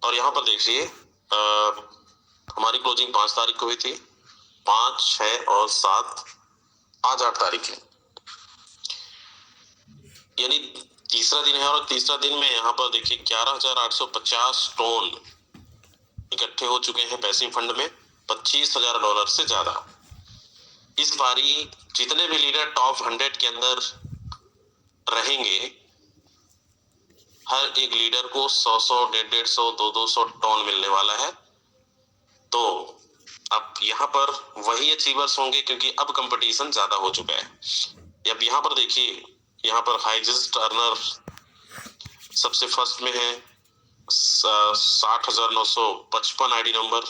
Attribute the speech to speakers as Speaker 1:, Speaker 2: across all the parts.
Speaker 1: और यहाँ पर देखिए हमारी क्लोजिंग 5 तारीख को हुई थी, 5, 6 और 7, आज 8 तारीख है, यानी तीसरा दिन है। और तीसरा दिन में यहाँ पर देखिए 11,850 टन इकट्ठे हो चुके हैं पैसिव फंड में, $25,000 से ज्यादा। इस बारी जितने भी लीडर टॉप 100 के अंदर रहेंगे, हर एक लीडर को 100, 150, 200 टन मिलने वाला है। तो अब यहाँ पर वही अचीवर्स होंगे, क्योंकि अब कंपटीशन ज्यादा हो चुका है। अब यहाँ पर देखिए, यहाँ पर हाईएस्ट अर्नर सबसे फर्स्ट में है 60,955 आईडी नंबर,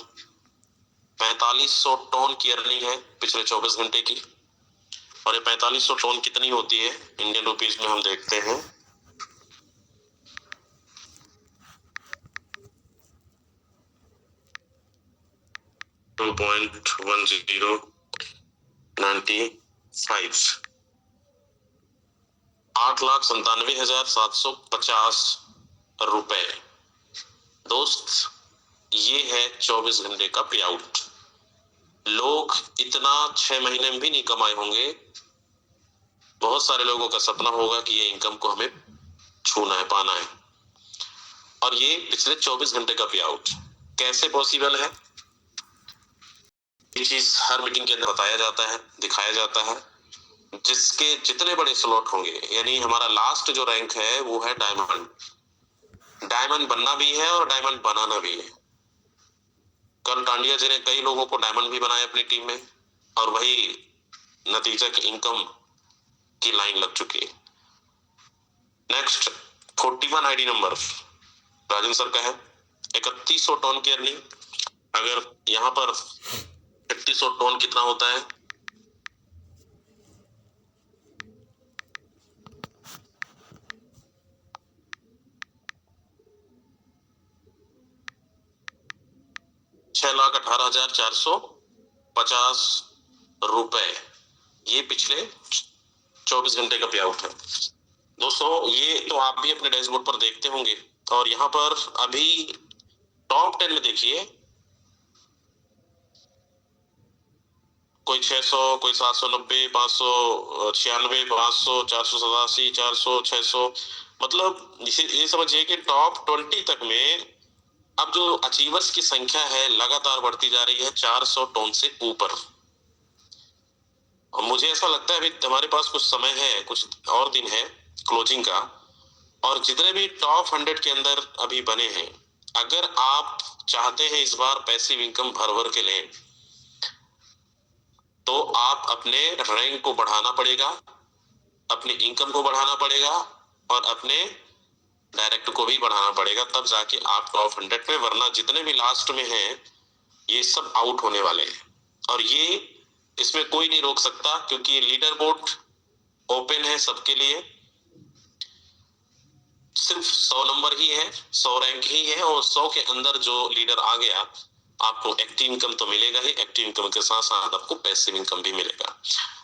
Speaker 1: 4500 टन की अर्निंग है पिछले 24 घंटे की। और ये 4500 टन कितनी होती है इंडियन रुपीज में, हम देखते हैं। $2.1095, 8,97,750 रुपए। दोस्त, ये है 24 घंटे का पे आउट। लोग इतना 6 महीने में भी नहीं कमाए होंगे। बहुत सारे लोगों का सपना होगा कि ये इनकम को हमें छूना है, पाना है। और ये पिछले 24 घंटे का पे आउट कैसे पॉसिबल है? ये चीज हर मीटिंग के अंदर बताया जाता है, दिखाया जाता है। जिसके जितने बड़े स्लॉट होंगे, यानी हमारा लास्ट जो रैंक है वो है डायमंड। डायमंड बनना भी है और डायमंड बनाना भी है। कल टांडिया जी ने कई लोगों को डायमंड भी बनाया अपनी टीम में, और वही नतीजा की इनकम की लाइन लग चुकी है। नेक्स्ट 41 आईडी नंबर राजन सर का है, 3100 टन की अर्निंग। अगर यहाँ पर 3100 टन कितना होता है? ₹6,18,450 ये पिछले 24 घंटे का पे आउट है। दोस्तों, ये तो आप भी अपने डैशबोर्ड पर देखते होंगे। और यहाँ पर अभी टॉप 10 में देखिए, कोई 600, कोई 790, 596, 500, 487, 400, 600, मतलब ये समझिए कि टॉप 20 तक में अब जो अचीवर्स की संख्या है लगातार बढ़ती जा रही है 400 टन से ऊपर। और मुझे ऐसा लगता है अभी हमारे पास कुछ समय है, कुछ और दिन है क्लोजिंग का। और जितने भी टॉप 100 के अंदर अभी बने हैं, अगर आप चाहते हैं इस बार पैसिव इनकम भर भर के लें, तो आप अपने रैंक को बढ़ाना पड़ेगा, अपनी इनकम को बढ़ाना पड़ेगा, और अपने डायरेक्ट को भी बढ़ाना पड़ेगा, तब जाके आप टॉप 100 में। वरना जितने भी लास्ट में हैं, ये सब आउट होने वाले हैं। और ये इसमें कोई नहीं रोक सकता, क्योंकि लीडर बोर्ड ओपन है सबके लिए। सिर्फ 100 नंबर ही है, 100 रैंक ही है, और 100 के अंदर जो लीडर आ गया, आपको एक्टिव इनकम तो मिलेगा ही, एक्टिव इनकम के साथ साथ आपको पैसिव इनकम भी मिलेगा।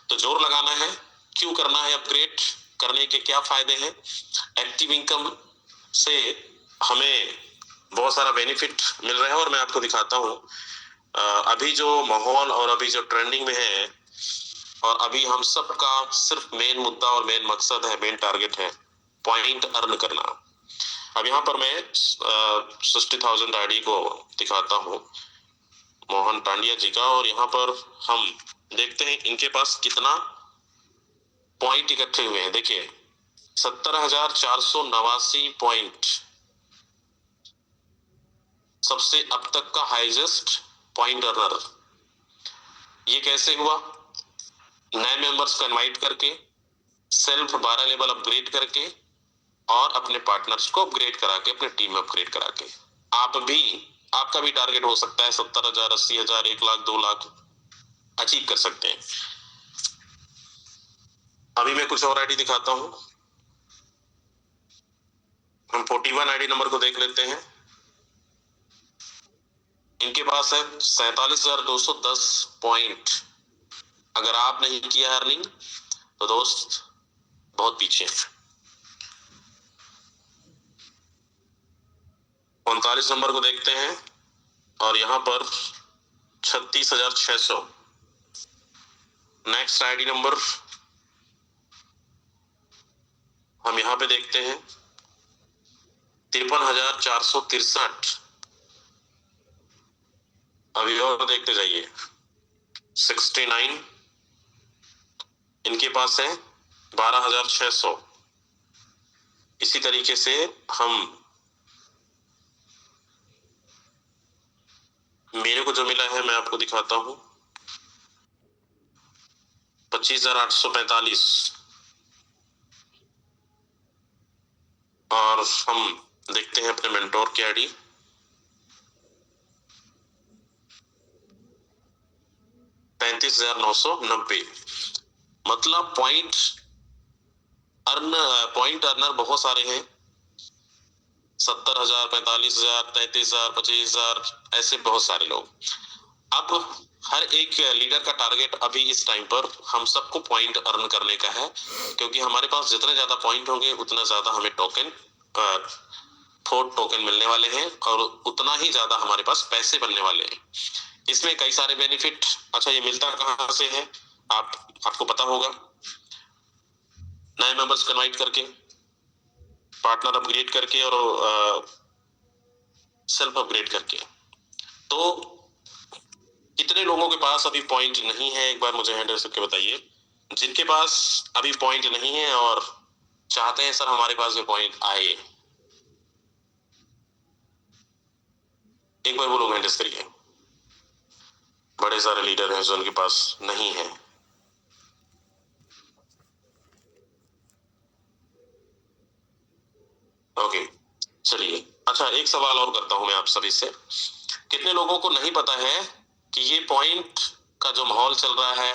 Speaker 1: तो जोर लगाना है। क्यों करना है अपग्रेड? करने के क्या फायदे हैं? एक्टिव इनकम से हमें बहुत सारा बेनिफिट मिल रहा है, और मैं आपको दिखाता हूँ। अभी जो माहौल और अभी जो ट्रेंडिंग में है, और अभी हम सबका सिर्फ मेन मुद्दा और मेन मकसद है, मेन टारगेट है पॉइंट अर्न करना। अब यहाँ पर मैं 60,000 आईडी को दिखाता हूँ, मोहन टांडिया जी का। और यहाँ पर हम देखते हैं इनके पास कितना पॉइंट इकट्ठे हुए हैं। देखिए 70,489 पॉइंट, सबसे अब तक का हाईएस्ट पॉइंट अर्नर। ये कैसे हुआ? नए मेंबर्स को इनवाइट करके, सेल्फ 12 लेवल अपग्रेड करके, और अपने पार्टनर्स को अपग्रेड करा के, अपने टीम में अपग्रेड करा के। आपका भी टारगेट हो सकता है 70,000, 80,000, 1 लाख, 2 लाख अचीव कर सकते हैं। अभी मैं कुछ और आईडी दिखाता हूं। हम 41 आईडी नंबर को देख लेते हैं। इनके पास है 47,210 पॉइंट। अगर आप नहीं किया अर्निंग, तो दोस्त बहुत पीछे है। 39 नंबर को देखते हैं और यहाँ पर 36,600। नेक्स्ट आईडी नंबर हम यहाँ पे देखते हैं 53,463। अभी और देखते जाइए 69, इनके पास है 12,600। इसी तरीके से हम मेरे को जो मिला है मैं आपको दिखाता हूं 25,845। और हम देखते हैं अपने मेंटोर की आईडी 35,990। मतलब पॉइंट अर्नर बहुत सारे हैं, 70,000, 45,000, 33,000, 25,000, ऐसे बहुत सारे लोग। अब हर एक लीडर का टारगेट अभी इस टाइम पर हम सबको पॉइंट अर्न करने का है, क्योंकि हमारे पास जितने ज्यादा पॉइंट होंगे उतना ज्यादा हमें टोकन फोर्ट टोकन मिलने वाले हैं और उतना ही ज्यादा हमारे पास पैसे बनने वाले हैं। इसमें कई सारे बेनिफिट। अच्छा, ये मिलता कहां से है? आपको पता होगा, नए मेंबर्स को इनवाइट करके, पार्टनर अपग्रेड करके और सेल्फ अपग्रेड करके। तो कितने लोगों के पास अभी पॉइंट नहीं है, एक बार मुझे हैंड रेस करके बताइए। जिनके पास अभी पॉइंट नहीं है और चाहते हैं सर हमारे पास भी पॉइंट आए, एक बार वो लोग हैंड रेस करिए। बड़े सारे लीडर हैं जो उनके पास नहीं है। ओके, चलिए। अच्छा, एक सवाल और करता हूं मैं आप सभी से। कितने लोगों को नहीं पता है कि ये पॉइंट का जो माहौल चल रहा है,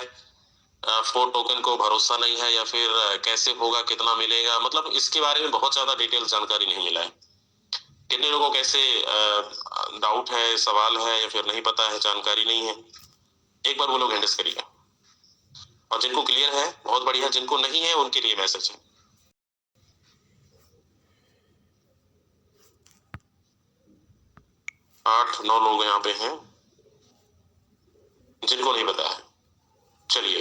Speaker 1: फोर टोकन को भरोसा नहीं है, या फिर कैसे होगा, कितना मिलेगा, मतलब इसके बारे में बहुत ज्यादा डिटेल जानकारी नहीं मिला है। कितने लोगों को ऐसे डाउट है, सवाल है, या फिर नहीं पता है, जानकारी नहीं है? एक बार वो लोग हैंडस करिएगा। और जिनको क्लियर है बहुत बढ़िया, जिनको नहीं है उनके लिए मैसेज है। 8-9 लोग यहाँ पे हैं जिनको नहीं पता है। चलिए,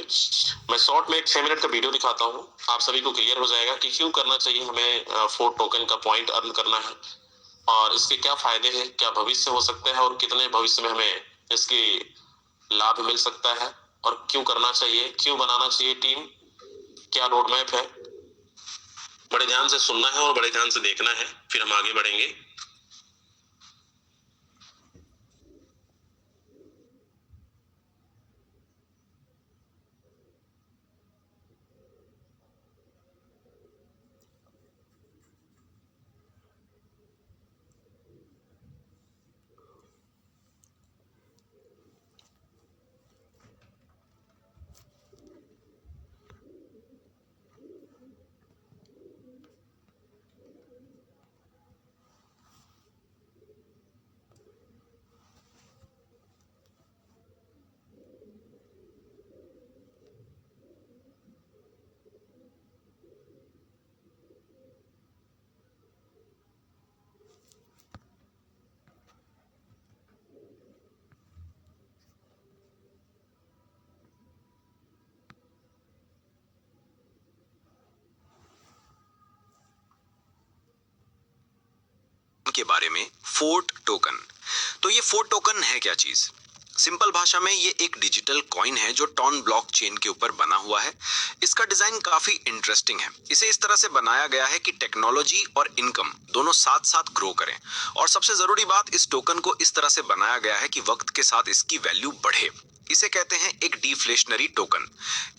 Speaker 1: मैं शॉर्ट में एक 6 मिनट का वीडियो दिखाता हूँ, आप सभी को क्लियर हो जाएगा कि क्यों करना चाहिए हमें फोर्ट टोकन का पॉइंट अर्न करना है, और इसके क्या फायदे हैं, क्या भविष्य हो सकता है, और कितने भविष्य में हमें इसकी लाभ मिल सकता है, और क्यों करना चाहिए, क्यों बनाना चाहिए टीम, क्या रोड मैप है। बड़े ध्यान से सुनना है और बड़े ध्यान से देखना है, फिर हम आगे बढ़ेंगे।
Speaker 2: के बारे में, फोर्ट टोकन। तो ये फोर्ट टोकन है क्या चीज? सिंपल भाषा में ये एक डिजिटल कॉइन है जो टॉन ब्लॉकचेन के ऊपर बना हुआ है। इसका डिजाइन काफी इंटरेस्टिंग है। इसे इस तरह से बनाया गया है कि टेक्नोलॉजी और इनकम दोनों साथ साथ ग्रो करें। और सबसे जरूरी बात, इस टोकन को इस तरह से बनाया गया है कि वक्त के साथ इसकी वैल्यू बढ़े। इसे कहते हैं एक डिफ्लेशनरी टोकन।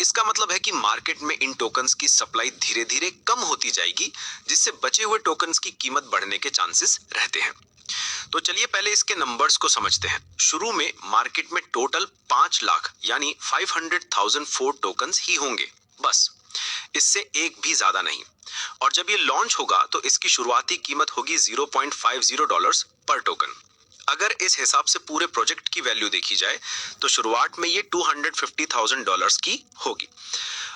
Speaker 2: इसका मतलब है कि मार्केट में इन टोकन्स की सप्लाई धीरे धीरे कम होती जाएगी, जिससे बचे हुए टोकन्स की कीमत बढ़ने के चांसेस रहते हैं। तो चलिए पहले इसके नंबर्स को समझते हैं। शुरू में मार्केट में टोटल 5 लाख यानी 500,000 फोर्ट टोकन्स ही होंगे, बस, इससे एक भी ज्यादा नहीं। और जब ये लॉन्च होगा तो इसकी शुरुआती कीमत होगी $0.50 पर टोकन। अगर इस हिसाब से पूरे प्रोजेक्ट की वैल्यू देखी जाए तो शुरुआत में ये $250,000 की होगी।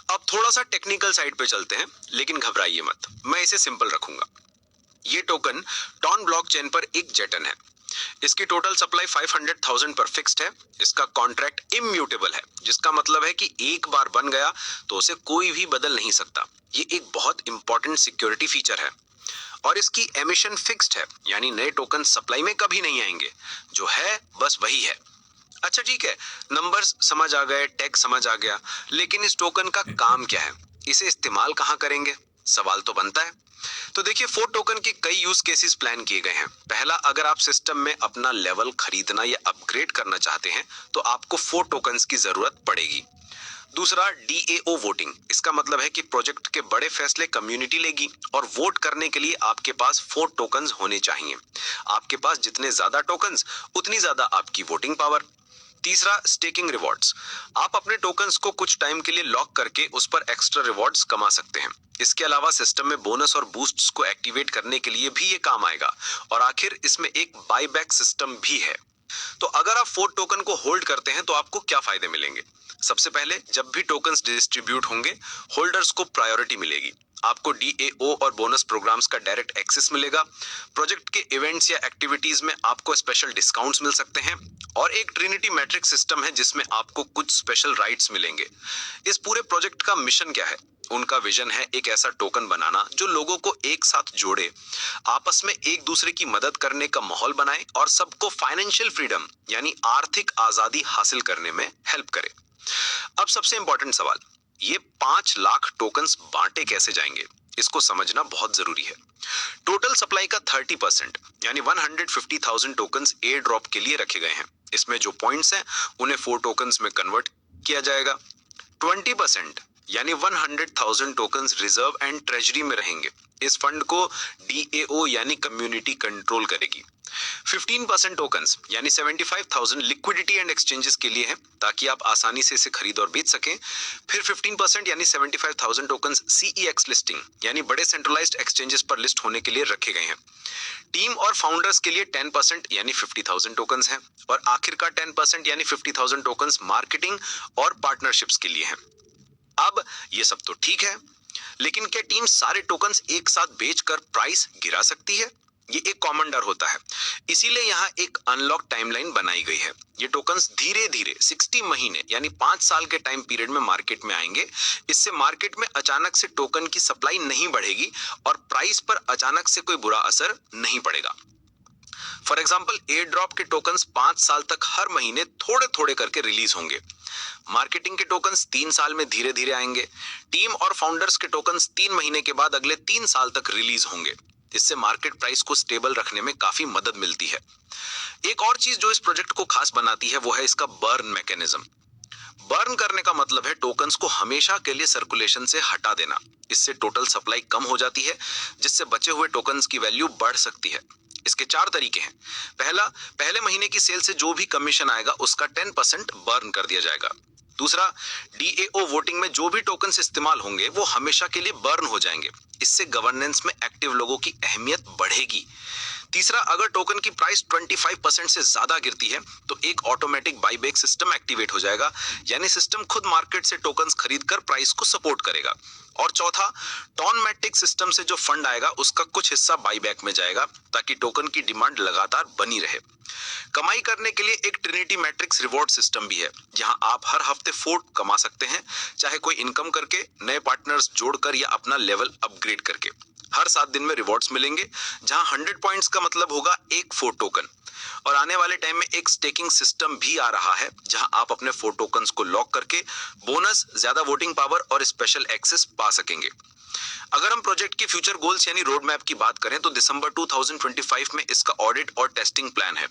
Speaker 2: अब थोड़ा सा टेक्निकल साइड पे चलते हैं, लेकिन घबराइए मत, मैं इसे सिंपल रखूंगा। ये टोकन टॉन ब्लॉकचेन पर एक जेटन है। इसकी टोटल सप्लाई 500,000 पर फिक्स्ड है। इसका कॉन्ट्रैक्ट इम्यूटेबल है, जिसका मतलब है कि एक बार बन गया तो उसे कोई भी बदल नहीं सकता। ये एक बहुत इंपॉर्टेंट सिक्योरिटी फीचर है। और इसकी एमिशन फिक्स्ड है, यानी नए टोकन सप्लाई में कभी नहीं आएंगे। जो है बस वही है। अच्छा ठीक है, नंबर्स समझ आ गए, टैग समझ आ गया, लेकिन इस टोकन का काम क्या है? इसे इस्तेमाल कहाँ करेंगे? सवाल तो बनता है। तो देखिए, फोर्ट टोकन के कई यूज केसेस प्लान किए गए हैं। पहला, अगर आप सिस्टम में अपना लेवल खरीदना या अपग्रेड करना चाहते हैं तो आपको फोर्ट टोकन्स की जरूरत पड़ेगी। दूसरा, डीएओ वोटिंग। इसका मतलब है कि प्रोजेक्ट के बड़े फैसले कम्युनिटी लेगी और वोट करने के लिए आपके पास फोर्ट टोकन्स होने चाहिए। आपके पास जितने ज्यादा टोकन्स, उतनी ज्यादा आपकी वोटिंग पावर। तीसरा, स्टेकिंग रिवॉर्ड्स। आप अपने टोकन्स को कुछ टाइम के लिए लॉक करके उस पर एक्स्ट्रा रिवॉर्ड्स कमा सकते हैं। इसके अलावा सिस्टम में बोनस और बूस्ट्स को एक्टिवेट करने के लिए भी ये काम आएगा। और आखिर इसमें एक बायबैक सिस्टम भी है। तो अगर आप फोर्ट टोकन को होल्ड करते हैं तो आपको क्या फायदे मिलेंगे? सबसे पहले, जब भी टोकन्स डिस्ट्रीब्यूट होंगे, होल्डर्स को प्रायोरिटी मिलेगी। आपको डीएओ और बोनस प्रोग्राम्स का डायरेक्ट एक्सेस मिलेगा। प्रोजेक्ट के इवेंट्स या एक्टिविटीज में आपको स्पेशल डिस्काउंट्स मिल सकते हैं। और एक ट्रिनिटी मैट्रिक्स सिस्टम है जिसमें आपको कुछ स्पेशल राइट्स मिलेंगे। इस पूरे प्रोजेक्ट का मिशन क्या है? उनका विजन है एक ऐसा टोकन बनाना जो लोगों को एक साथ जोड़े, आपस में एक दूसरे की मदद करने का माहौल बनाए और सबको फाइनेंशियल फ्रीडम यानी आर्थिक आजादी हासिल करने में हेल्प करे। अब सबसे इंपॉर्टेंट सवाल, ये 5 लाख टोकन्स बांटे कैसे जाएंगे? इसको समझना बहुत जरूरी है। टोटल सप्लाई का 30% यानी 150,000 टोकन्स एयर ड्रॉप के लिए रखे गए हैं। इसमें जो पॉइंट्स हैं उन्हें 4 टोकन्स में कन्वर्ट किया जाएगा। 20% यानी 100,000 टोकन्स रिजर्व एंड ट्रेजरी में रहेंगे। इस फंड को डीएओ यानी कम्युनिटी कंट्रोल करेगी। 15% टोकन्स यानी 75,000 लिक्विडिटी एंड एक्सचेंजेस के लिए है, ताकि आप आसानी से इसे खरीद और बेच सकें। फिर 15% यानी 75,000 टोकन्स सीईएक्स लिस्टिंग यानी बड़े सेंट्रलाइज्ड एक्सचेंजेस पर लिस्ट होने के लिए रखे गए हैं। टीम और फाउंडर्स के लिए 10% यानी 50,000 टोकन्स हैं। और आखिर का 10% यानी 50,000 टोकन्स मार्केटिंग और पार्टनरशिप्स के लिए हैं। अब ये सब तो ठीक है, लेकिन क्या टीम सारे टोकन्स एक साथ बेचकर प्राइस गिरा सकती है? ये एक कॉमन डर होता है। इसीलिए यहाँ एक अनलॉक टाइमलाइन बनाई गई है। ये टोकन्स धीरे धीरे 60 महीने यानी 5 साल के टाइम पीरियड में मार्केट में आएंगे। इससे मार्केट में अचानक से टोकन की सप्लाई नहीं बढ़ेगी और प्राइस पर अचानक से कोई बुरा असर नहीं पड़ेगा। फॉर एग्जाम्पल, एयर ड्रॉप के टोकन्स 5 साल तक हर महीने थोड़े थोड़े करके रिलीज होंगे। मार्केटिंग के टोकन्स 3 साल में धीरे धीरे आएंगे। टीम और फाउंडर्स के टोकन्स 3 महीने के बाद अगले 3 साल तक रिलीज होंगे। इससे मार्केट प्राइस को स्टेबल रखने में काफी मदद मिलती है। एक और चीज जो इस प्रोजेक्ट को खास बनाती है वो है इसका बर्न मैकेनिज्म। बर्न करने का मतलब है टोकन्स को हमेशा के लिए सर्कुलेशन से हटा देना। इससे टोटल सप्लाई कम हो जाती है, जिससे बचे हुए टोकन्स की वैल्यू बढ़ सकती है। इसके 4 तरीके हैं। पहला, पहले महीने की सेल से जो भी कमीशन आएगा उसका 10% बर्न कर दिया जाएगा। दूसरा, डीएओ वोटिंग में जो भी टोकन्स इस्तेमाल होंगे वो हमेशा के लिए बर्न हो जाएंगे। इससे गवर्नेंस में एक्टिव लोगों की अहमियत बढ़ेगी। तीसरा, अगर टोकन की प्राइस 25% से ज्यादा गिरती है तो एक ऑटोमेटिक बाईबैक सिस्टम एक्टिवेट हो जाएगा, यानी सिस्टम खुद मार्केट से टोकन्स खरीदकर प्राइस को सपोर्ट करेगा। और चौथा, टॉनमैटिक सिस्टम से जो फंड आएगा उसका कुछ हिस्सा बाईबैक में जाएगा, ताकि टोकन की डिमांड लगातार बनी रहे। कमाई करने के लिए एक ट्रिनिटी मैट्रिक्स रिवॉर्ड सिस्टम भी है, जहां आप हर हफ्ते फोर्ट कमा सकते हैं, चाहे कोई इनकम करके, नए पार्टनर्स जोड़कर या अपना लेवल अपग्रेड करके। हर 7 दिन में रिवॉर्ड्स मिलेंगे, जहां 100 पॉइंट्स का मतलब होगा एक फोर्ट टोकन। और आने वाले टाइम में एक स्टेकिंग सिस्टम भी आ रहा है, जहां आप अपने फोर्ट टोकन्स को लॉक करके बोनस, ज्यादा वोटिंग पावर और स्पेशल एक्सेस पा सकेंगे। अगर हम प्रोजेक्ट के फ्यूचर गोल्स यानी रोड मैप की बात करें तो दिसंबर 2025 में इसका ऑडिट और टेस्टिंग प्लान है।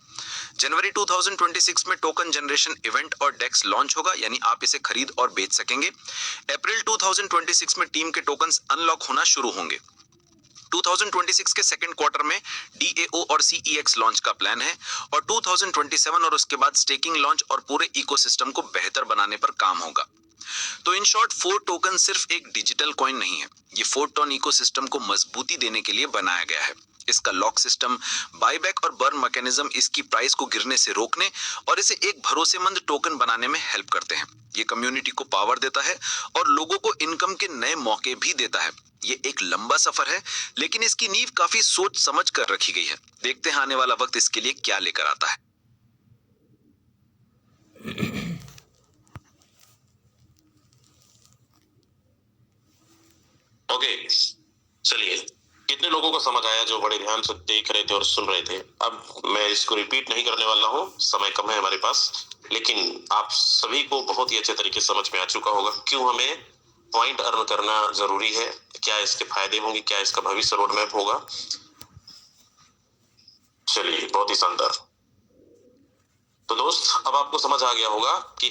Speaker 2: जनवरी 2026 में टोकन जनरेशन इवेंट और डेक्स लॉन्च होगा, यानी आप इसे खरीद और बेच सकेंगे। अप्रैल 2026 में टीम के टोकन्स अनलॉक होना शुरू होंगे। 2026 के सेकंड क्वार्टर में डीएओ और सीईएक्स लॉन्च का प्लान है और 2027 और उसके बाद स्टेकिंग लॉन्च और पूरे इकोसिस्टम को बेहतर बनाने पर काम होगा। तो इन शॉर्ट, फोर्ट टोकन सिर्फ एक डिजिटल कॉइन नहीं है, ये फोर्ट टोन इकोसिस्टम को मजबूती देने के लिए बनाया गया है। इसका लॉक सिस्टम, बाईबैक और बर्न मैकेनिज्म इसकी प्राइस को गिरने से रोकने और इसे एक भरोसेमंद टोकन बनाने में हेल्प करते हैं। ये कम्युनिटी को पावर देता है और लोगों को इनकम के नए मौके भी देता है। ये एक लंबा सफर है, लेकिन इसकी नींव काफी सोच समझ कर रखी गई है। देखते हैं आने वाला वक्त इसके लिए क्या लेकर आता है।
Speaker 1: ओके, चलिए, कितने लोगों को समझ आया जो बड़े ध्यान से देख रहे थे और सुन रहे थे? अब मैं इसको रिपीट नहीं करने वाला हूँ, समय कम है हमारे पास, लेकिन आप सभी को बहुत ही अच्छे तरीके से समझ में आ चुका होगा क्यों हमें पॉइंट अर्न करना जरूरी है, क्या इसके फायदे होंगे, क्या इसका भविष्य रोड मैप होगा। चलिए, बहुत ही शानदार। तो दोस्त, अब आपको समझ आ गया होगा कि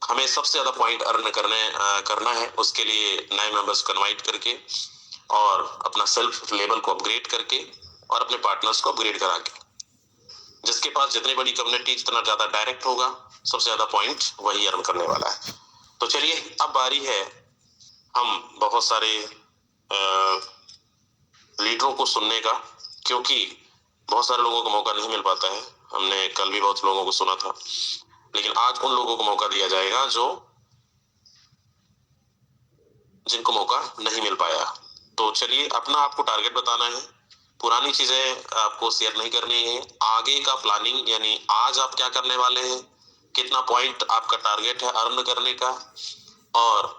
Speaker 1: हमें सबसे ज्यादा पॉइंट अर्न करना है। उसके लिए नए मेंबर्स को इनवाइट करके और अपना सेल्फ लेवल को अपग्रेड करके और अपने पार्टनर्स को अपग्रेड करा के, जिसके पास जितनी बड़ी कम्युनिटी जितना ज्यादा डायरेक्ट होगा, सबसे ज्यादा पॉइंट वही अर्न करने वाला है। तो चलिए, अब बारी है हम बहुत सारे लीडरों को सुनने का, क्योंकि बहुत सारे लोगों को मौका नहीं मिल पाता है। हमने कल भी बहुत लोगों को सुना था, लेकिन आज उन लोगों को मौका दिया जाएगा जिनको मौका नहीं मिल पाया। तो चलिए, अपना आपको टारगेट बताना है, पुरानी चीजें आपको शेयर नहीं करनी है। आगे का प्लानिंग, यानी आज आप क्या करने वाले हैं, कितना पॉइंट आपका टारगेट है अर्न करने का, और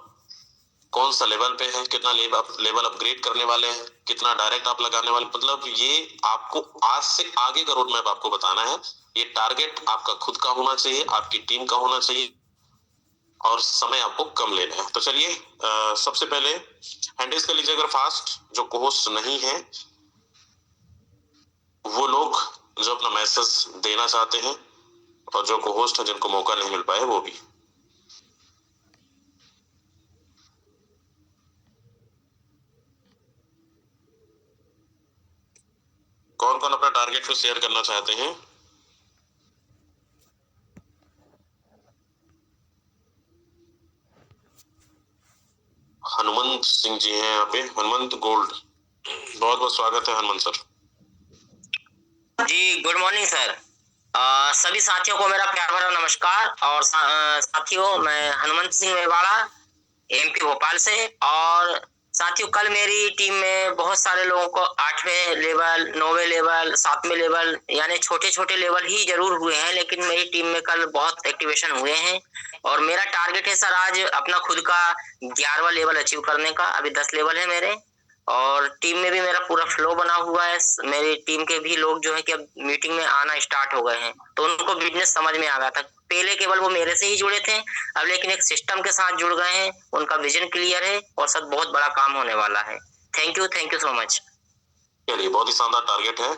Speaker 1: कौन सा लेवल पे है, कितना लेवल अपग्रेड करने वाले हैं, कितना डायरेक्ट आप लगाने वाले, मतलब ये आपको आज से आगे का रोड मैप आपको बताना है। ये टारगेट आपका खुद का होना चाहिए, आपकी टीम का होना चाहिए, और समय आपको कम लेना है। तो चलिए, सबसे पहले हैंडल्स कर लीजिए अगर फास्ट, जो कोहोस्ट नहीं है वो लोग जो अपना मैसेज देना चाहते हैं, और जो कोहोस्ट है जिनको मौका नहीं मिल पाया वो भी। कौन कौन अपना टारगेट को शेयर करना चाहते हैं? हनुमंत सिंह जी हैं यहाँ पे, हनुमंत गोल्ड, बहुत बहुत स्वागत है Hanumant sir
Speaker 3: ji. Good morning sir. सभी साथियों को मेरा प्यार भरा नमस्कार। और साथियों, मैं हनुमंत सिंह मेवाड़ा, एमपी भोपाल से। और साथियों, कल मेरी टीम में बहुत सारे लोगों को 8वें लेवल, 9वें लेवल, 7वें लेवल, यानी छोटे छोटे लेवल ही जरूर हुए हैं, लेकिन मेरी टीम में कल बहुत एक्टिवेशन हुए हैं। और मेरा टारगेट है सर आज अपना खुद का 11वां लेवल अचीव करने का। अभी 10 लेवल है मेरे, और टीम में भी मेरा पूरा फ्लो बना हुआ है। मेरी टीम के भी लोग जो है कि अब मीटिंग में आना स्टार्ट हो गए हैं, तो उनको बिजनेस समझ में आ गया था। पहले केवल वो मेरे से ही जुड़े थे, अब लेकिन एक सिस्टम के साथ जुड़ गए हैं। उनका विजन क्लियर है और सब बहुत बड़ा काम होने वाला है। Thank you so much.
Speaker 1: चलिए, बहुत ही शानदार टारगेट है।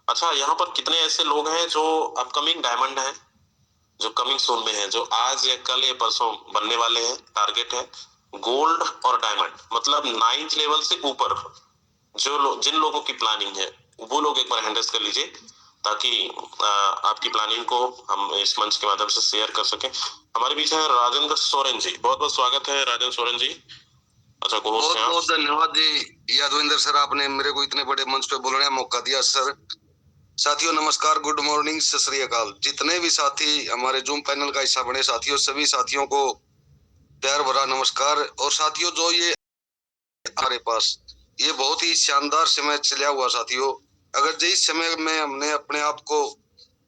Speaker 1: अच्छा, यहाँ पर कितने ऐसे लोग हैं जो अपकमिंग डायमंड हैं, जो कमिंग सून में है, जो आज या कल या परसों बनने वाले हैं? टारगेट है गोल्ड और डायमंड, मतलब 9th लेवल से ऊपर जिन लोगों की प्लानिंग है वो लोग एक बार हैंडल्स कर लीजिए, ताकि आपकी प्लानिंग को हम इस मंच के माध्यम से शेयर कर सकें। हमारे बीच है राजेंद्र सोरेन जी, बहुत बहुत स्वागत है राजेंद्र सोरेन जी। अच्छा,
Speaker 4: बहुत बहुत धन्यवाद जी यादविंदर सर, आपने मेरे को इतने बड़े मंच पे बोलने का मौका दिया सर। साथियों नमस्कार, गुड मॉर्निंग, सत श्री अकाल। जितने भी साथी हमारे जूम पैनल का हिस्सा बने साथियों, सभी साथियों को प्यार भरा नमस्कार। और साथियों, जो ये हमारे पास ये बहुत ही शानदार समय चला हुआ साथियों, अगर जिस समय में हमने अपने आप को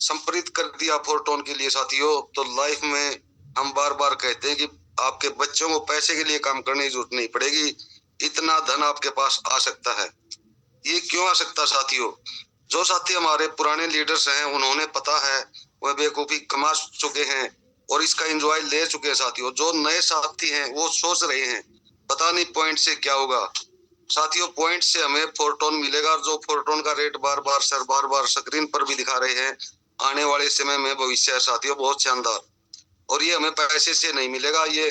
Speaker 4: संप्रेरित कर दिया फोरटोन के लिए साथियों, तो लाइफ में हम बार बार कहते हैं कि आपके बच्चों को पैसे के लिए काम करने की जरूरत नहीं पड़ेगी, इतना धन आपके पास आ सकता है। ये क्यों आ सकता साथियों? जो साथी हमारे पुराने लीडर्स हैं, उन्होंने पता है, वह बेवकूफी कमा चुके हैं और इसका एंजॉय ले चुके हैं साथियों। जो नए साथी हैं वो सोच रहे हैं पता नहीं पॉइंट से क्या होगा साथियों। पॉइंट से हमें फोरटोन मिलेगा, जो फोरटोन का रेट बार बार स्क्रीन पर भी दिखा रहे हैं। आने वाले समय में भविष्य है साथियों बहुत शानदार, और ये हमें पैसे से नहीं मिलेगा। ये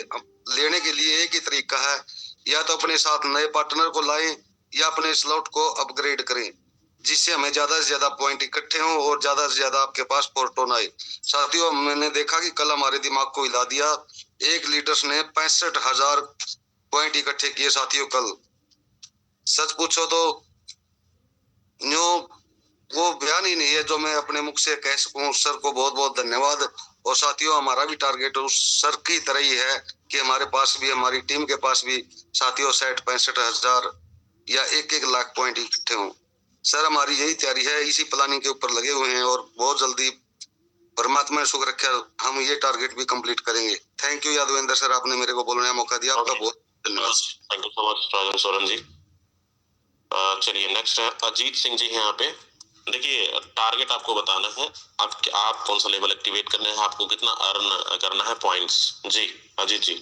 Speaker 4: लेने के लिए एक ही तरीका है, या तो अपने साथ नए पार्टनर को लाएं या अपने स्लॉट को अपग्रेड करें, जिससे हमें ज्यादा से ज्यादा पॉइंट इकट्ठे हों और ज्यादा से ज्यादा आपके पास फोरटोन आए। साथियों, मैंने देखा कि कल हमारे दिमाग को हिला दिया, एक लीडर्स ने 65,000 पॉइंट इकट्ठे किए साथियों कल। सच पूछो तो न्यू वो बयान ही नहीं है जो मैं अपने मुख से कह सकूं। सर को बहुत बहुत धन्यवाद। और साथियों, हमारा भी टारगेट उस सर की तरह ही है कि हमारे पास भी, हमारी टीम के पास भी साथियों 60-65 हजार या 1-1 लाख पॉइंट इकट्ठे हों। सर, हमारी यही तैयारी है, इसी प्लानिंग के ऊपर लगे हुए हैं और बहुत जल्दी परमात्मा सुख रखा हम ये टारगेट भी कंप्लीट करेंगे। थैंक यू यादवेंद्र सर, आपने मेरे को बोलने का मौका दिया। आपका बहुत धन्यवाद।
Speaker 1: थैंक यू सो मच राजन सोरेन जी। चलिए नेक्स्ट है अजीत सिंह जी हैं यहाँ पे। देखिए टारगेट आपको बताना है, आप कौन सा लेवल एक्टिवेट करना है, आपको कितना अर्न करना है पॉइंट्स। जी अजीत जी।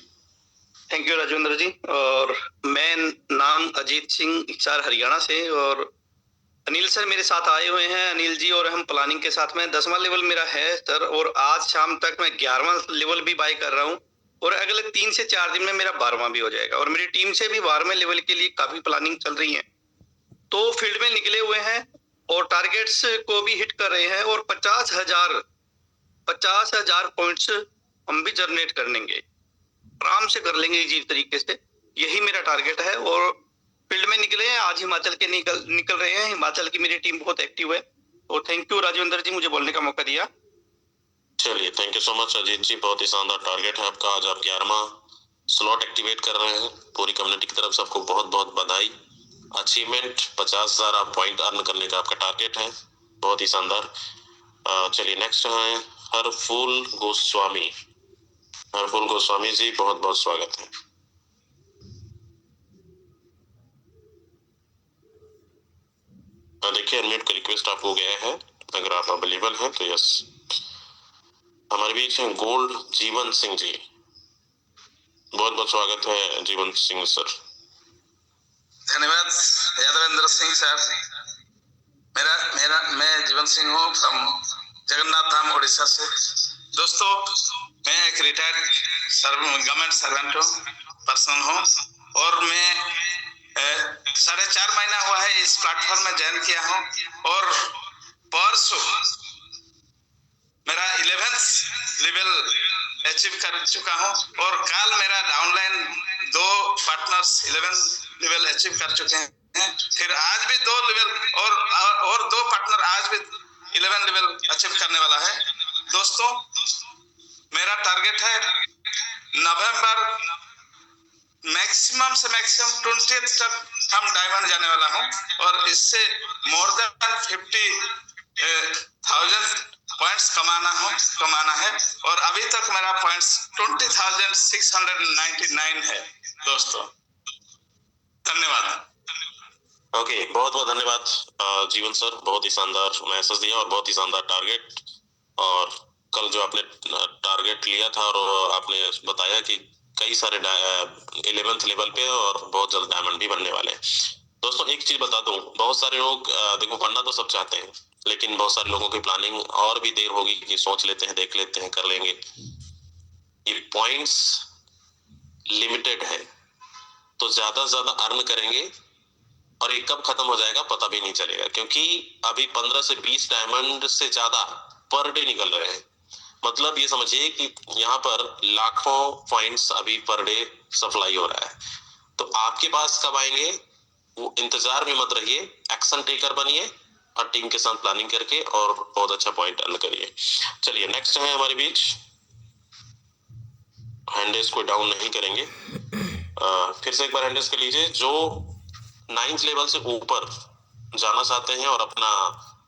Speaker 5: Thank you Rajendra ji. और मैं नाम अजीत सिंह हिसार हरियाणा से, और अनिल सर मेरे साथ आए हुए हैं, अनिल जी, और हम प्लानिंग के साथ में 10वां लेवल मेरा है सर, और आज शाम तक मैं 11वां लेवल भी बाय कर रहा हूँ, और अगले 3 से 4 दिन में मेरा 12वां भी हो जाएगा, और मेरी टीम से भी 12वें लेवल के लिए काफी प्लानिंग चल रही है। तो फील्ड में निकले हुए हैं और टारगेट्स को भी हिट कर रहे हैं, और 50,000 पॉइंट्स हम भी जनरेट कर लेंगे, आराम से कर लेंगे इजी तरीके से। यही मेरा टारगेट है। और फील्ड में निकले हैं, आज हिमाचल के निकल रहे हैं। हिमाचल की मेरी टीम बहुत एक्टिव है। तो थैंक यू राजेंद्र जी, मुझे बोलने का मौका दिया।
Speaker 1: चलिए thank you so much Ajit ji, बहुत ही शानदार टारगेट है आपका। आज आप 11वां स्लॉट एक्टिवेट कर रहे हैं। पूरी कम्युनिटी की तरफ से आपको बहुत बहुत बधाई। अचीवमेंट 50,000 आप पॉइंट अर्न करने का आपका टारगेट है, बहुत ही शानदार। चलिए नेक्स्ट है हरफूल गोस्वामी। हरफूल गोस्वामी जी, बहुत बहुत स्वागत है। देखिए अनम्यूट का रिक्वेस्ट आपको गया है, अगर आप अवेलेबल हैं तो यस। हमारे बीच हैं गोल्ड जीवन सिंह जी, बहुत बहुत स्वागत है जीवन सिंह सर।
Speaker 6: धन्यवाद यादवेंद्र सिंह सर। मेरा मेरा मैं जीवन सिंह हूँ फ्रॉम जगन्नाथ धाम उड़ीसा से। दोस्तों, मैं एक रिटायर्ड गवर्नमेंट सर्वेंट पर्सन हूँ, और मैं 4.5 महीना हुआ है इस प्लेटफॉर्म में ज्वाइन किया हूँ, और परसों मेरा 11th लेवल अचीव कर चुका हूँ, और कल मेरा downline 2 partners 11th level achieve कर चुके हैं। फिर आज भी 2 लेवल और 2 पार्टनर आज भी 11 लेवल अचीव करने वाला है। दोस्तों, मेरा टारगेट है नवंबर मैक्सिमम से मैक्सिमम 20th तक हम डायमंड जाने वाला हूं, और इससे मोर देन 50,000 पॉइंट्स कमाना है, और अभी तक मेरा पॉइंट्स 20,699 है। दोस्तों धन्यवाद।
Speaker 1: ओके, बहुत बहुत धन्यवाद जीवन सर, बहुत ही शानदार मैसेज दिया और बहुत ही शानदार टारगेट। और कल जो आपने टारगेट लिया था और आपने बताया कि कई सारे 11th लेवल पे और बहुत जल्द डायमंड भी बनने वाले हैं। दोस्तों एक चीज बता दूं, बहुत सारे लोग देखो बनना तो सब चाहते हैं, लेकिन बहुत सारे लोगों की प्लानिंग और भी देर होगी कि सोच लेते हैं, देख लेते हैं, कर लेंगे। ये पॉइंट्स लिमिटेड है, तो ज्यादा से ज्यादा अर्न करेंगे और ये कब खत्म हो जाएगा पता भी नहीं चलेगा, क्योंकि अभी 15 से 20 डायमंड से ज्यादा पर डे निकल रहे हैं। मतलब ये समझिए कि यहाँ पर लाखों पॉइंट्स अभी पर डे सप्लाई हो रहा है। तो आपके पास कब आएंगे वो इंतजार में मत रहिए, एक्शन टेकर बनिए और टीम के साथ प्लानिंग करके और बहुत अच्छा पॉइंट अर्न करिए। चलिए नेक्स्ट है हमारे बीच, हैंडेस को डाउन नहीं करेंगे, फिर से एक बार हैंडेस कर लीजिए। जो 9th लेवल से ऊपर जाना चाहते हैं और अपना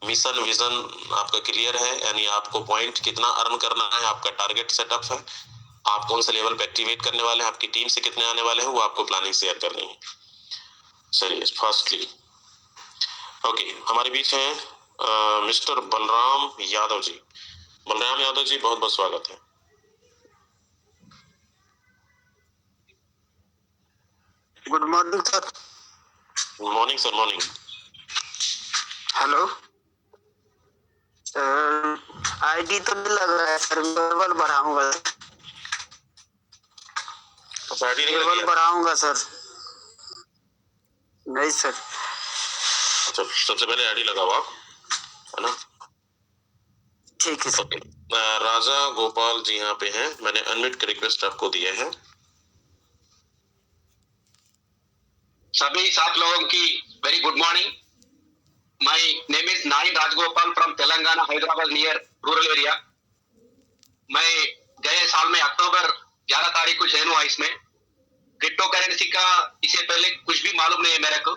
Speaker 1: मिशन विजन आपका क्लियर है, यानी आपको पॉइंट कितना अर्न करना है, आपका टारगेट सेटअप है, आप कौन से लेवल पे एक्टिवेट करने वाले हैं, आपकी टीम से कितने आने वाले हैं, वो आपको प्लानिंग शेयर करनी है। चलिए फर्स्टली ओके, हमारे बीच हैं मिस्टर बलराम यादव जी। बलराम यादव जी, बहुत बहुत स्वागत है।
Speaker 7: Good morning sir.
Speaker 1: Morning sir, morning.
Speaker 7: Hello sir, ID तो नहीं लग रहा है सर, लेवल बढ़ाऊंगा। लेवल बढ़ाऊंगा सर। नहीं सर।
Speaker 1: अच्छा, सबसे पहले आईडी लगाओ आप, है ना?
Speaker 7: ठीक है सर।
Speaker 1: ओके, राजा गोपाल जी यहाँ पे हैं, मैंने अनम्यूट का रिक्वेस्ट आपको दिया है।
Speaker 8: सभी 7 लोगों की very good morning. My name is Nahin Rajgopal from Telangana, Hyderabad near rural area. मैं गए साल में अक्टूबर 11 तारीख को जॉइन हुआ इसमें. क्रिप्टो करेंसी का इससे पहले कुछ भी मालूम नहीं है मेरे को.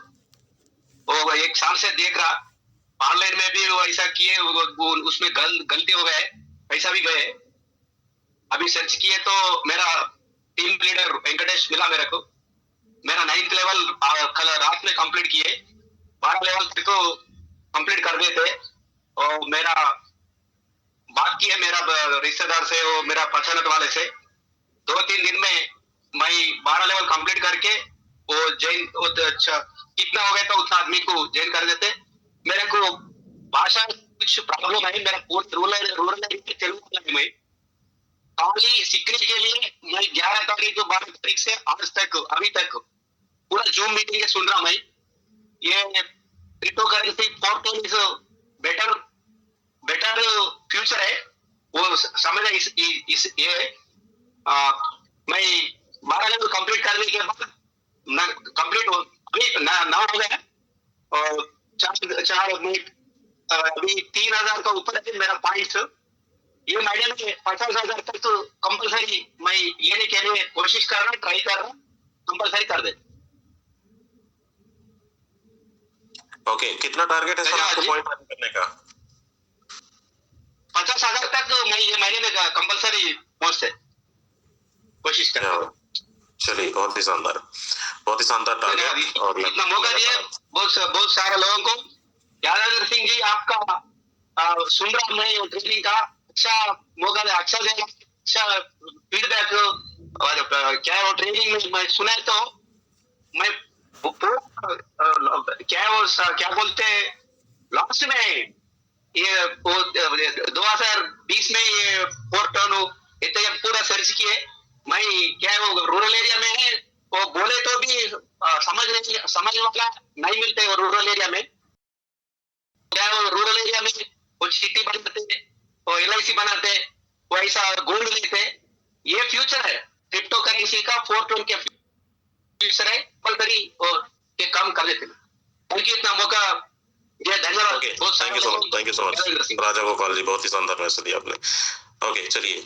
Speaker 8: वो 1 साल से देख रहा. ऑनलाइन में भी वो ऐसा किए, उसमें गलती हो गए, पैसा भी गए. अभी सर्च किए तो मेरा टीम लीडर वेंकटेश मिला मेरे को. मेरा 9th लेवल कल रात में कंप्लीट किए. 12 लेवल तक तो कंप्लीट कर देते. और मेरा बात की है मेरा रिश्तेदार से, वो मेरा पहचानत वाले से. 2-3 दिन में मैं 12 लेवल कंप्लीट करके वो जैन. अच्छा कितना हो गया तो उतना आदमी को जैन कर देते. मेरे को भाषा कुछ प्रॉब्लम है. मेरा रूरल तेलुगु में खाली सीखने के लिए मैं 11 तारीख को 12 तारीख से आज तक अभी तक पूरा जूम मीटिंग सुन रहा. मैं ये crypto currency portal is better future है वो समझ. इस ये मैं 12 लेवल कंप्लीट करने के बाद कंप्लीट अभी ना हो गया. और 4 अभी 3000 का ऊपर है मेरा पॉइंट्स. ये महीने में 50,000 तक तो कंपलसरी मैं लेने के लिए कोशिश कर रहा हूँ, ट्राई कर रहा हूँ. कंपलसरी कर दे.
Speaker 1: ओके, कितना टारगेट है सर आपको पॉइंट करने का?
Speaker 8: 50,000 तक मैं ये महीने में कंपलसरी पहुंचते कोशिश कर रहा हूँ.
Speaker 1: चलिए, बहुत ही शानदार टारगेट. और
Speaker 8: इतना मौका दिया बहुत सारे लोगों को. यादव सिंह जी आपका सुन रहा मैं ट्रेनिंग का अच्छा मौका दिया, अच्छा दे, अच्छा फीडबैक. और क्या है वो ट्रेनिंग में मैं सुना तो मैं क्या बोलते लास्ट में ये 2020 में ये 4 टर्न इतने पूरा सर्च किए. मैं क्या वो रूरल एरिया में है, वो बोले तो भी समझ वाला नहीं मिलते. वो रूरल एरिया में क्या वो रूरल एरिया में वो सिटी बनाते, वो LIC बनाते, वो ऐसा गोल्ड लेते. ये फ्यूचर है क्रिप्टो करेंसी का. 4 टर्न के फ्यूचर है. कल करी और के काम कर लेते. थैंक यू इतना मौका दिया, धन्यवाद.
Speaker 1: थैंक यू सो मच राजा गोपाल जी, बहुत ही शानदार मैसेज दिया आपने. ओके, चलिए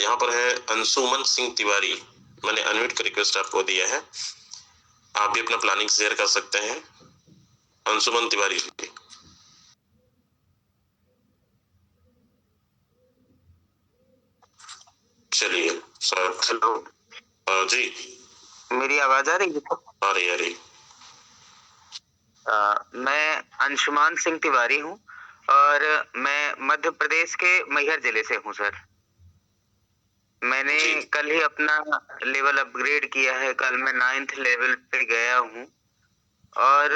Speaker 1: यहाँ पर है अंशुमन सिंह तिवारी. मैंने अनम्यूट का रिक्वेस्ट आपको दिया है, आप भी अपना प्लानिंग शेयर कर सकते हैं. अंशुमन तिवारी जी. चलिए सर.
Speaker 7: हेलो
Speaker 1: जी,
Speaker 7: मेरी आवाज आ रही है?
Speaker 1: आ रही.
Speaker 7: मैं अंशुमान सिंह तिवारी हूँ और मैं मध्य प्रदेश के मैहर जिले से हूँ सर. मैंने कल ही अपना लेवल अपग्रेड किया है. कल मैं 9th लेवल पे गया हूँ. और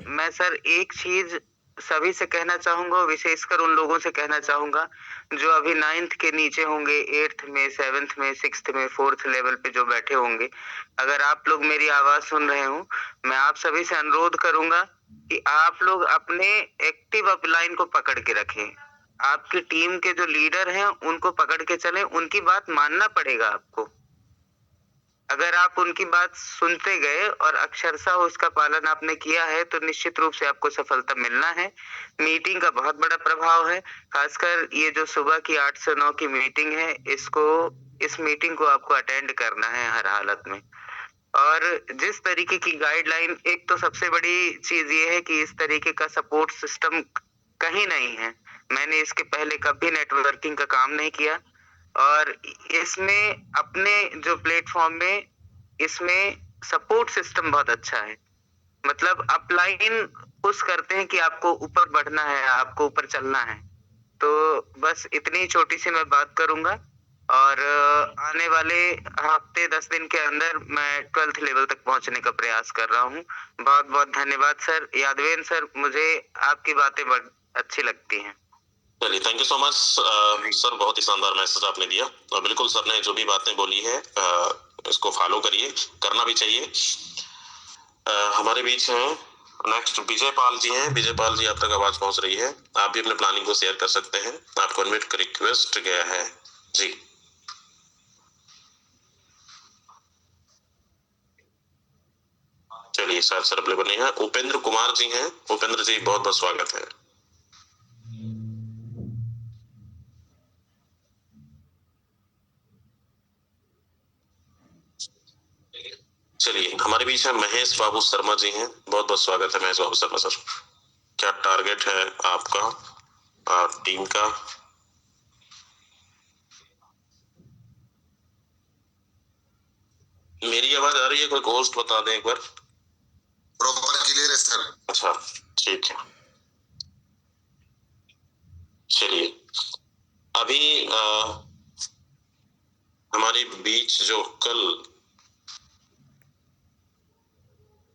Speaker 7: मैं सर एक चीज सभी से कहना चाहूंगा, विशेषकर उन लोगों से कहना चाहूंगा जो अभी 9th के नीचे होंगे, 8th में, 7th में, 6th में, 4th लेवल पे जो बैठे होंगे. अगर आप लोग मेरी आवाज सुन रहे हो, मैं आप सभी से अनुरोध करूंगा कि आप लोग अपने एक्टिव अपलाइन को पकड़ के रखें. आपकी टीम के जो लीडर हैं उनको पकड़ के चलें. उनकी बात मानना पड़ेगा आपको. अगर आप उनकी बात सुनते गए और अक्षरशः उसका पालन आपने किया है तो निश्चित रूप से आपको सफलता मिलना है. मीटिंग का बहुत बड़ा प्रभाव है. खासकर ये जो सुबह की 8 से 9 की मीटिंग है, इस मीटिंग को आपको अटेंड करना है हर हालत में. और जिस तरीके की गाइडलाइन, एक तो सबसे बड़ी चीज ये है कि इस तरीके का सपोर्ट सिस्टम कहीं नहीं है. मैंने इसके पहले कभी नेटवर्किंग का काम नहीं किया और इसमें अपने जो प्लेटफॉर्म में इसमें सपोर्ट सिस्टम बहुत अच्छा है. मतलब अपलाइन पुश करते हैं कि आपको ऊपर बढ़ना है, आपको ऊपर चलना है. तो बस इतनी छोटी सी मैं बात करूंगा और आने वाले हफ्ते 10 दिन के अंदर मैं 12th लेवल तक पहुंचने का प्रयास कर रहा हूं. बहुत बहुत धन्यवाद सर. यादवेन सर, मुझे आपकी बातें बहुत अच्छी लगती हैं.
Speaker 1: चलिए, thank you so much sir. बहुत ही शानदार मैसेज आपने दिया. और बिल्कुल सर ने जो भी बातें बोली है इसको फॉलो करिए, करना भी चाहिए. हमारे बीच हैं नेक्स्ट विजय पाल जी हैं. विजय पाल जी, आप तक आवाज पहुंच रही है, आप भी अपने प्लानिंग को शेयर कर सकते हैं. आपको अनम्यूट का रिक्वेस्ट गया है जी. चलिए शायद सर अवेलेबल नहीं है। उपेंद्र कुमार जी हैं। उपेंद्र जी बहुत बहुत स्वागत है। चलिए हमारे बीच में महेश बाबू शर्मा जी हैं। बहुत बहुत स्वागत है महेश बाबू शर्मा सर। क्या टारगेट है आपका और टीम का? मेरी आवाज आ रही है? कोई होस्ट बता दें एक बार।
Speaker 4: प्रॉपर क्लियर है सर।
Speaker 1: अच्छा ठीक है। चलिए अभी हमारे बीच जो कल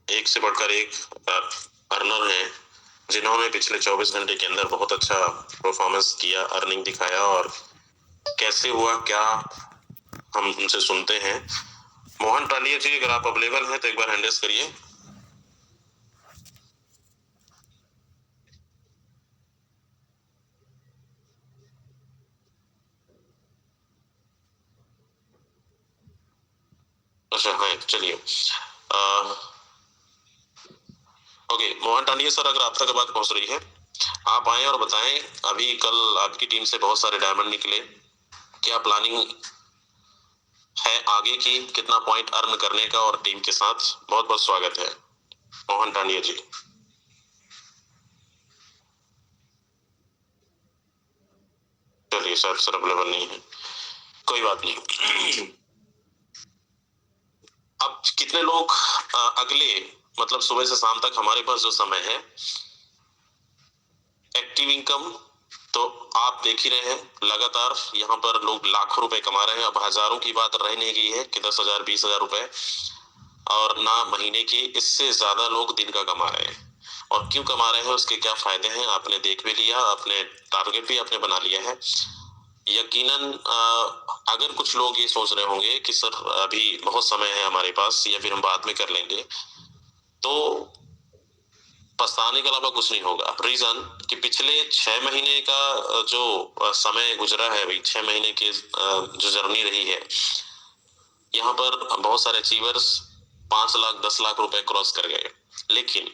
Speaker 1: एक से बढ़कर एक अर्नर हैं जिन्होंने पिछले 24 घंटे के अंदर बहुत अच्छा परफॉर्मेंस किया, अर्निंग दिखाया, और कैसे हुआ क्या हम उनसे सुनते हैं। मोहन टालिया जी अगर आप अवेलेबल हैं तो एक बार हैंड रेज करिए। अच्छा हाँ चलिए ओके मोहन टालिया सर, अगर आप तक बात पहुंच रही है आप आए और बताएं। अभी कल आपकी टीम से बहुत सारे डायमंड निकले, क्या प्लानिंग है आगे की, कितना पॉइंट अर्न करने का, और टीम के साथ बहुत बहुत स्वागत है मोहन टांडिया जी। चलिए शायद सर अवेलेबल नहीं है, कोई बात नहीं। अब कितने लोग अगले मतलब सुबह से शाम तक हमारे पास जो समय है एक्टिव इनकम तो आप देख ही रहे हैं, लगातार यहाँ पर लोग लाखों रुपए कमा रहे हैं। अब हजारों की बात रह नहीं गई है कि 10,000 20,000 रुपए, और ना महीने की, इससे ज्यादा लोग दिन का कमा रहे हैं। और क्यों कमा रहे हैं, उसके क्या फायदे हैं, आपने देख भी लिया, आपने टारगेट भी आपने बना लिया है। यकीनन अगर कुछ लोग ये सोच रहे होंगे कि सर अभी बहुत समय है हमारे पास या फिर हम बाद में कर लेंगे, तो पछताने के अलावा कुछ नहीं होगा। रीजन कि पिछले 6 महीने का जो समय गुजरा है, भाई 6 महीने की जो जर्नी रही है, यहाँ पर बहुत सारे अचीवर्स 5 लाख 10 लाख रुपए क्रॉस कर गए। लेकिन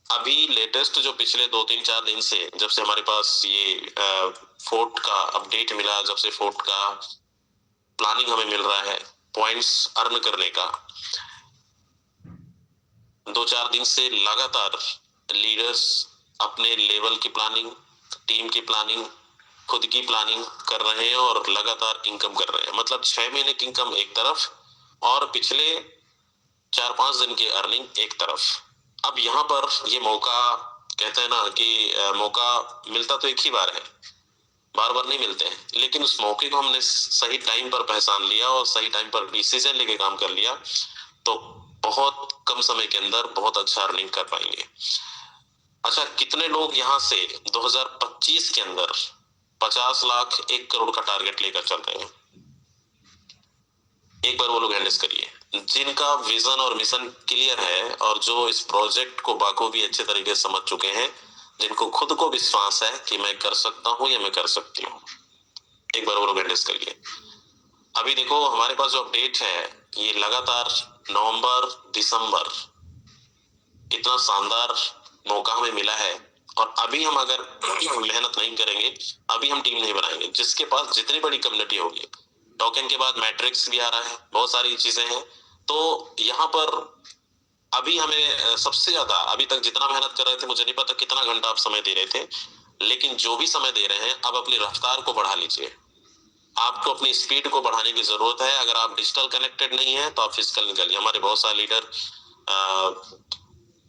Speaker 1: अभी लेटेस्ट जो पिछले 2-3-4 दिन से, जब से हमारे पास ये फोर्ट का अपडेट मिला, जब से फोर्ट का प्लानिंग हमें मिल रहा है पॉइंट्स अर्न करने का, 2-4 दिन से लगातार लीडर्स अपने लेवल की प्लानिंग, टीम की प्लानिंग, खुद की प्लानिंग कर रहे हैं और लगातार इनकम कर रहे हैं। मतलब 6 महीने की इनकम एक तरफ और पिछले 4-5 दिन की अर्निंग एक तरफ। अब यहाँ पर ये मौका, कहते हैं ना कि मौका मिलता तो एक ही बार है, बार बार नहीं मिलते हैं, लेकिन उस मौके को हमने सही टाइम पर पहचान लिया और सही टाइम पर डिसीजन लेके काम कर लिया तो बहुत कम समय के अंदर बहुत अच्छा अर्निंग कर पाएंगे। अच्छा, कितने लोग यहाँ से 2025 के अंदर 50 लाख 1 करोड़ का टारगेट लेकर चल रहे हैं? एक बार वो लोग हैंडल करिए जिनका विजन और मिशन क्लियर है और जो इस प्रोजेक्ट को बाखूबी अच्छे तरीके से समझ चुके हैं, जिनको खुद को विश्वास है कि मैं कर सकता हूं या मैं कर सकती हूँ। एक बार वो लोग हैंडल करिए। अभी देखो हमारे पास जो अपडेट है ये लगातार नवंबर दिसंबर, इतना शानदार मौका हमें मिला है और अभी हम अगर मेहनत नहीं करेंगे, अभी हम टीम नहीं बनाएंगे, जिसके पास जितनी बड़ी कम्युनिटी होगी, टोकन के बाद मैट्रिक्स भी आ रहा है, बहुत सारी चीजें हैं, तो यहाँ पर अभी हमें सबसे ज्यादा अभी तक जितना मेहनत कर रहे थे, मुझे नहीं पता कितना घंटा आप समय दे रहे थे, लेकिन जो भी समय दे रहे हैं अब अपनी रफ्तार को बढ़ा लीजिए। आपको अपनी स्पीड को बढ़ाने की जरूरत है। अगर आप डिजिटल कनेक्टेड नहीं है तो आप फिजिकल निकलिए। हमारे बहुत सारे लीडर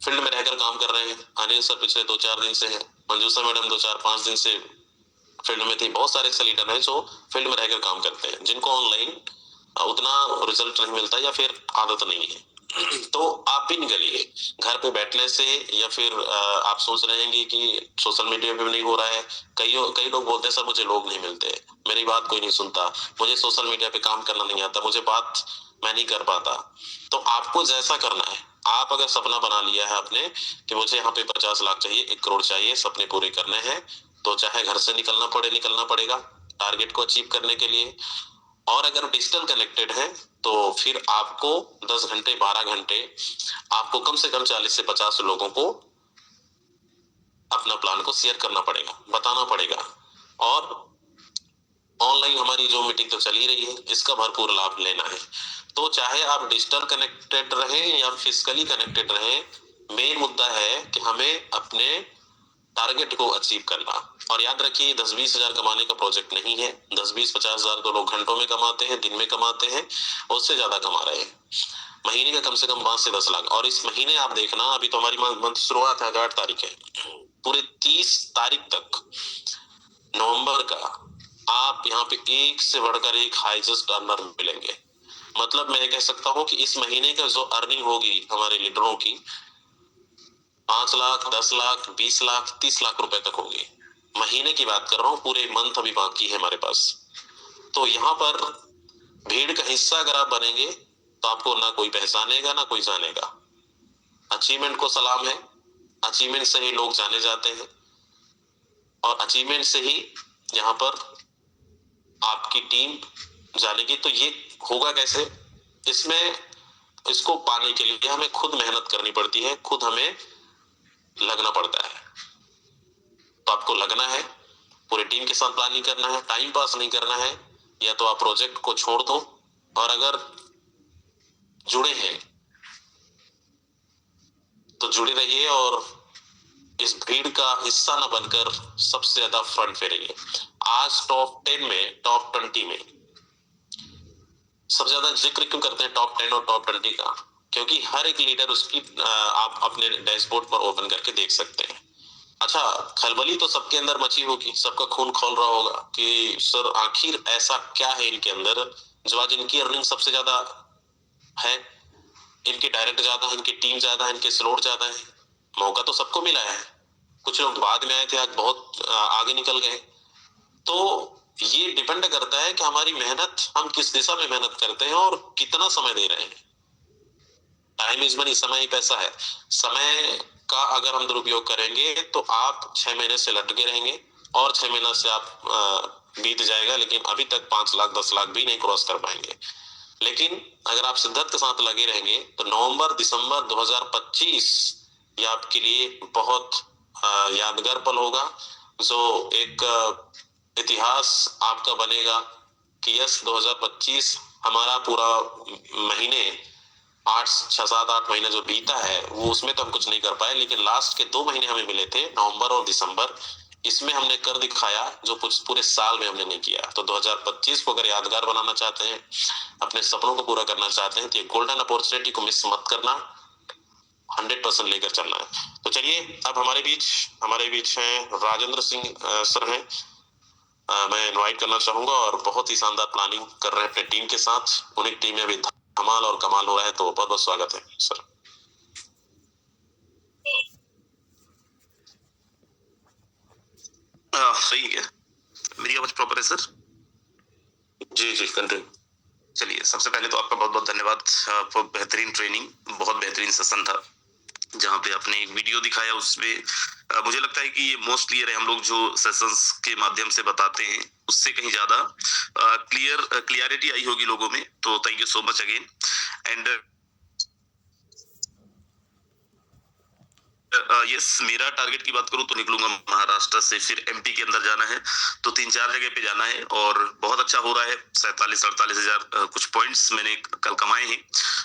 Speaker 1: फील्ड में रहकर काम कर रहे हैं। अनिल सर पिछले 2-4 दिन से है, मंजूषा मैडम 2-4-5 दिन से फील्ड में थी। बहुत सारे ऐसे लीडर हैं जो फील्ड में रहकर काम करते हैं, जिनको ऑनलाइन उतना रिजल्ट नहीं मिलता या फिर आदत नहीं है। तो आप भी निकलिए। घर पे बैठने से या फिर आप सोच रहे हैं कि सोशल मीडिया पे भी नहीं हो रहा है। कई लोग बोलते हैं सर मुझे लोग नहीं मिलते, मेरी बात कोई नहीं सुनता, मुझे सोशल मीडिया पे काम करना नहीं आता, मुझे बात मैं नहीं कर पाता। तो आपको जैसा करना है, आप अगर सपना बना लिया है आपने कि मुझे यहाँ पे 50 लाख चाहिए, 1 करोड़ चाहिए, सपने पूरे करने हैं, तो चाहे घर से निकलना पड़ेगा टारगेट को अचीव करने के लिए। और अगर डिजिटल कनेक्टेड है तो फिर आपको 10 घंटे 12 घंटे आपको कम से कम 40 से 50 लोगों को अपना प्लान को शेयर करना पड़ेगा, बताना पड़ेगा। और ऑनलाइन हमारी जो मीटिंग तो चल ही रही है, इसका भरपूर लाभ लेना है। तो चाहे आप डिजिटल कनेक्टेड रहें या फिजिकली कनेक्टेड रहें, मेन मुद्दा है कि हमें अपने टारगेट को अचीव करना। और याद रखिए 10-20 हजार कमाने का प्रोजेक्ट नहीं है। 10-20-50 हजार तो लोग घंटों में कमाते हैं, दिन में कमाते हैं, उससे ज्यादा कमा रहे हैं। महीने का कम से कम 5 से 10 लाख। और इस महीने आप देखना, अभी तो हमारी मंथ शुरुआत है, 8 तारीख है, पूरे 30 तारीख तक नवंबर का आप यहाँ पे एक से बढ़कर एक हाईएस्ट अर्नर मिलेंगे। मतलब मैं कह सकता हूँ कि इस महीने का जो अर्निंग होगी हमारे लीडरों की 5 लाख, 10 लाख, 20 लाख, 30 लाख रुपए तक होगी। महीने की बात कर रहा हूँ, पूरे मंथ अभी बाकी है हमारे पास। तो यहाँ पर भीड़ का हिस्सा अगर आप बनेंगे तो आपको ना कोई पहचानेगा ना कोई जानेगा। अचीवमेंट को सलाम है, अचीवमेंट से ही लोग जाने जाते हैं और अचीवमेंट से ही यहाँ पर आपकी टीम जानेगी। तो ये होगा कैसे? इसमें इसको पाने के लिए हमें खुद मेहनत करनी पड़ती है, खुद हमें लगना पड़ता है। तो आपको लगना है, पूरी टीम के साथ प्लानिंग करना है, टाइम पास नहीं करना है। या तो आप प्रोजेक्ट को छोड़ दो, और अगर जुड़े हैं तो जुड़े रहिए और इस भीड़ का हिस्सा न बनकर सबसे ज्यादा फ्रंट पे रहिए। आज टॉप 10 में, टॉप 20 में सबसे ज्यादा जिक्र क्यों करते हैं टॉप 10 और टॉप 20 का? क्योंकि हर एक लीडर उसकी आप अपने डैशबोर्ड पर ओपन करके देख सकते हैं। अच्छा, खलबली तो सबके अंदर मची होगी, सबका खून खौल रहा होगा कि सर आखिर ऐसा क्या है इनके अंदर जो आज इनकी अर्निंग सबसे ज्यादा है, इनके डायरेक्ट ज्यादा है, इनकी टीम ज्यादा है, इनके स्लॉट ज्यादा है। मौका तो सबको मिला है, कुछ लोग बाद में आए थे, आज बहुत आगे निकल गए। तो ये डिपेंड करता है कि हमारी मेहनत, हम किस दिशा में मेहनत करते हैं और कितना समय दे रहे हैं। टाइम इज मनी, समय ही पैसा है। समय का अगर हम दुरुपयोग करेंगे तो आप 6 महीने से लटके रहेंगे और 6 महीना से आप बीत जाएगा, लेकिन अभी तक 5 लाख 10 लाख भी नहीं क्रॉस कर पाएंगे। लेकिन अगर आप शिद्दत के साथ लगे रहेंगे तो नवंबर दिसंबर 2025 ये आपके लिए बहुत यादगार पल होगा, जो एक इतिहास आपका बनेगा कि यस 2025 हमारा पूरा महीने 6-7-8 महीने जो बीता है वो उसमें तो हम कुछ नहीं कर पाए, लेकिन लास्ट के 2 महीने हमें मिले थे, नवंबर और दिसंबर, इसमें हमने कर दिखाया जो पूरे साल में हमने नहीं किया। तो 2025 को अगर यादगार बनाना चाहते हैं, अपने सपनों को पूरा करना चाहते हैं, तो ये गोल्डन अपॉर्चुनिटी को मिस मत करना, 100% लेकर चलना है। तो चलिए, अब हमारे बीच हैं राजेंद्र सिंह सर हैं, मैं इनवाइट करना चाहूंगा और बहुत ही शानदार प्लानिंग कर रहे हैं अपने टीम के साथ। उन्हीं टीम में अभी धमाल और कमाल हो रहा है, तो बहुत बहुत स्वागत है सर।
Speaker 9: सही है, मेरी आवाज प्रॉपर है सर?
Speaker 1: जी कंटिन्यू।
Speaker 9: चलिए, सबसे पहले तो आपका बहुत बहुत धन्यवाद। बेहतरीन ट्रेनिंग, बहुत बेहतरीन सेशन था जहाँ पे आपने एक वीडियो दिखाया, उसमें मुझे लगता है कि ये मोस्ट क्लियर है। हम लोग जो सेशंस के माध्यम से बताते हैं उससे कहीं ज्यादा क्लियरिटी आई होगी लोगों में। तो thank you so much again. And yes, मेरा टारगेट की बात करूं तो निकलूंगा महाराष्ट्र से, फिर एमपी के अंदर जाना है, तो 3-4 जगह पे जाना है और बहुत अच्छा हो रहा है। 47-48 हजार कुछ पॉइंट्स मैंने कल कमाए हैं।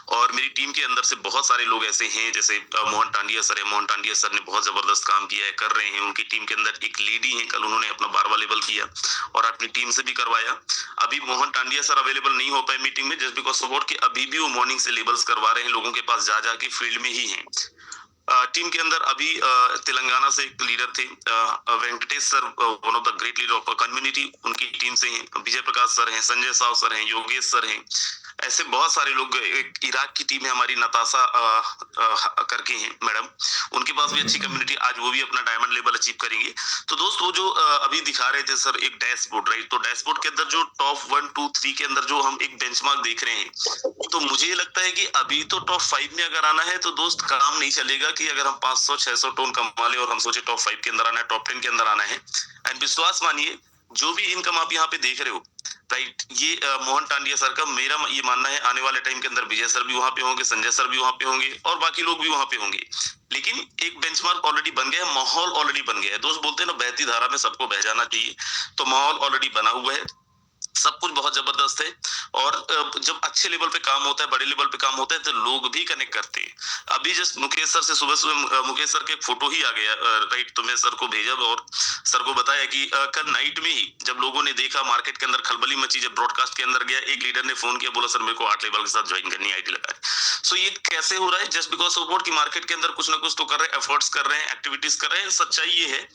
Speaker 9: और मेरी टीम के अंदर से बहुत सारे लोग ऐसे हैं, जैसे मोहन टांडिया सर है। मोहन टांडिया सर ने बहुत जबरदस्त काम किया है, कर रहे हैं। उनकी टीम के अंदर एक लेडी है, कल उन्होंने अपना 12वां लेवल किया और अपनी टीम से भी करवाया। अभी मोहन टांडिया सर अवेलेबल नहीं हो पाए मीटिंग में, जस्ट बिकॉज सपोर्ट के अभी भी वो मॉर्निंग से लेवल्स करवा रहे हैं, लोगों के पास जा जाके फील्ड में ही हैं। टीम के अंदर अभी तेलंगाना से एक लीडर थे, Venkatesh sir, one of the great leader of community, उनकी टीम से हैं। विजय प्रकाश सर हैं, संजय साव सर हैं, योगेश सर हैं, ऐसे बहुत सारे लोग। एक इराक की टीम है हमारी, नताशा करके हैं मैडम, उनके पास भी अच्छी कम्युनिटी, आज वो भी अपना डायमंड लेवल अचीव करेंगे। तो दोस्त, वो जो अभी दिखा रहे थे सर एक डैशबोर्ड, राइट? तो डैशबोर्ड के अंदर जो टॉप 1, 2, 3 के अंदर जो हम एक बेंचमार्क देख रहे हैं, तो मुझे लगता है कि अभी तो टॉप 5 में अगर आना है तो दोस्त काम नहीं चलेगा कि अगर हम 500-600 टोन कमा ले और हम सोचे टॉप 5 के अंदर आना है, टॉप 10 के अंदर आना है। एंड विश्वास मानिए, जो भी इनकम आप यहाँ पे देख रहे हो, राइट। ये मोहन टांडिया सर का, मेरा ये मानना है आने वाले टाइम के अंदर विजय सर भी वहां पे होंगे, संजय सर भी वहां पे होंगे और बाकी लोग भी वहां पे होंगे। लेकिन एक बेंचमार्क ऑलरेडी बन गया है, माहौल ऑलरेडी बन गया है। दोस्त बोलते हैं ना बहती धारा में सबको बह जाना चाहिए, तो माहौल ऑलरेडी बना हुआ है, सब कुछ बहुत जबरदस्त है। और जब अच्छे लेवल पे काम होता है, बड़े लेवल पे काम होता है, तो लोग भी कनेक्ट करते हैं। अभी जस्ट मुकेश सर से सुबह मुकेश सर के फोटो ही आ गया, राइट, तो मैं सर को भेजा और सर को बताया कि कल नाइट में ही जब लोगों ने देखा, मार्केट के अंदर खलबली मची, जब ब्रॉडकास्ट के अंदर गया, एक लीडर ने फोन किया, बोला सर मेरे को 8 लेवल के साथ ज्वाइन करनी, आईटी लगा। सो ये कैसे हो रहा है? जस्ट बिकॉज सपोर्ट की मार्केट के अंदर कुछ ना कुछ तो कर रहे हैं, एफर्ट्स कर रहे हैं, एक्टिविटीज कर रहे हैं। सच्चाई ये है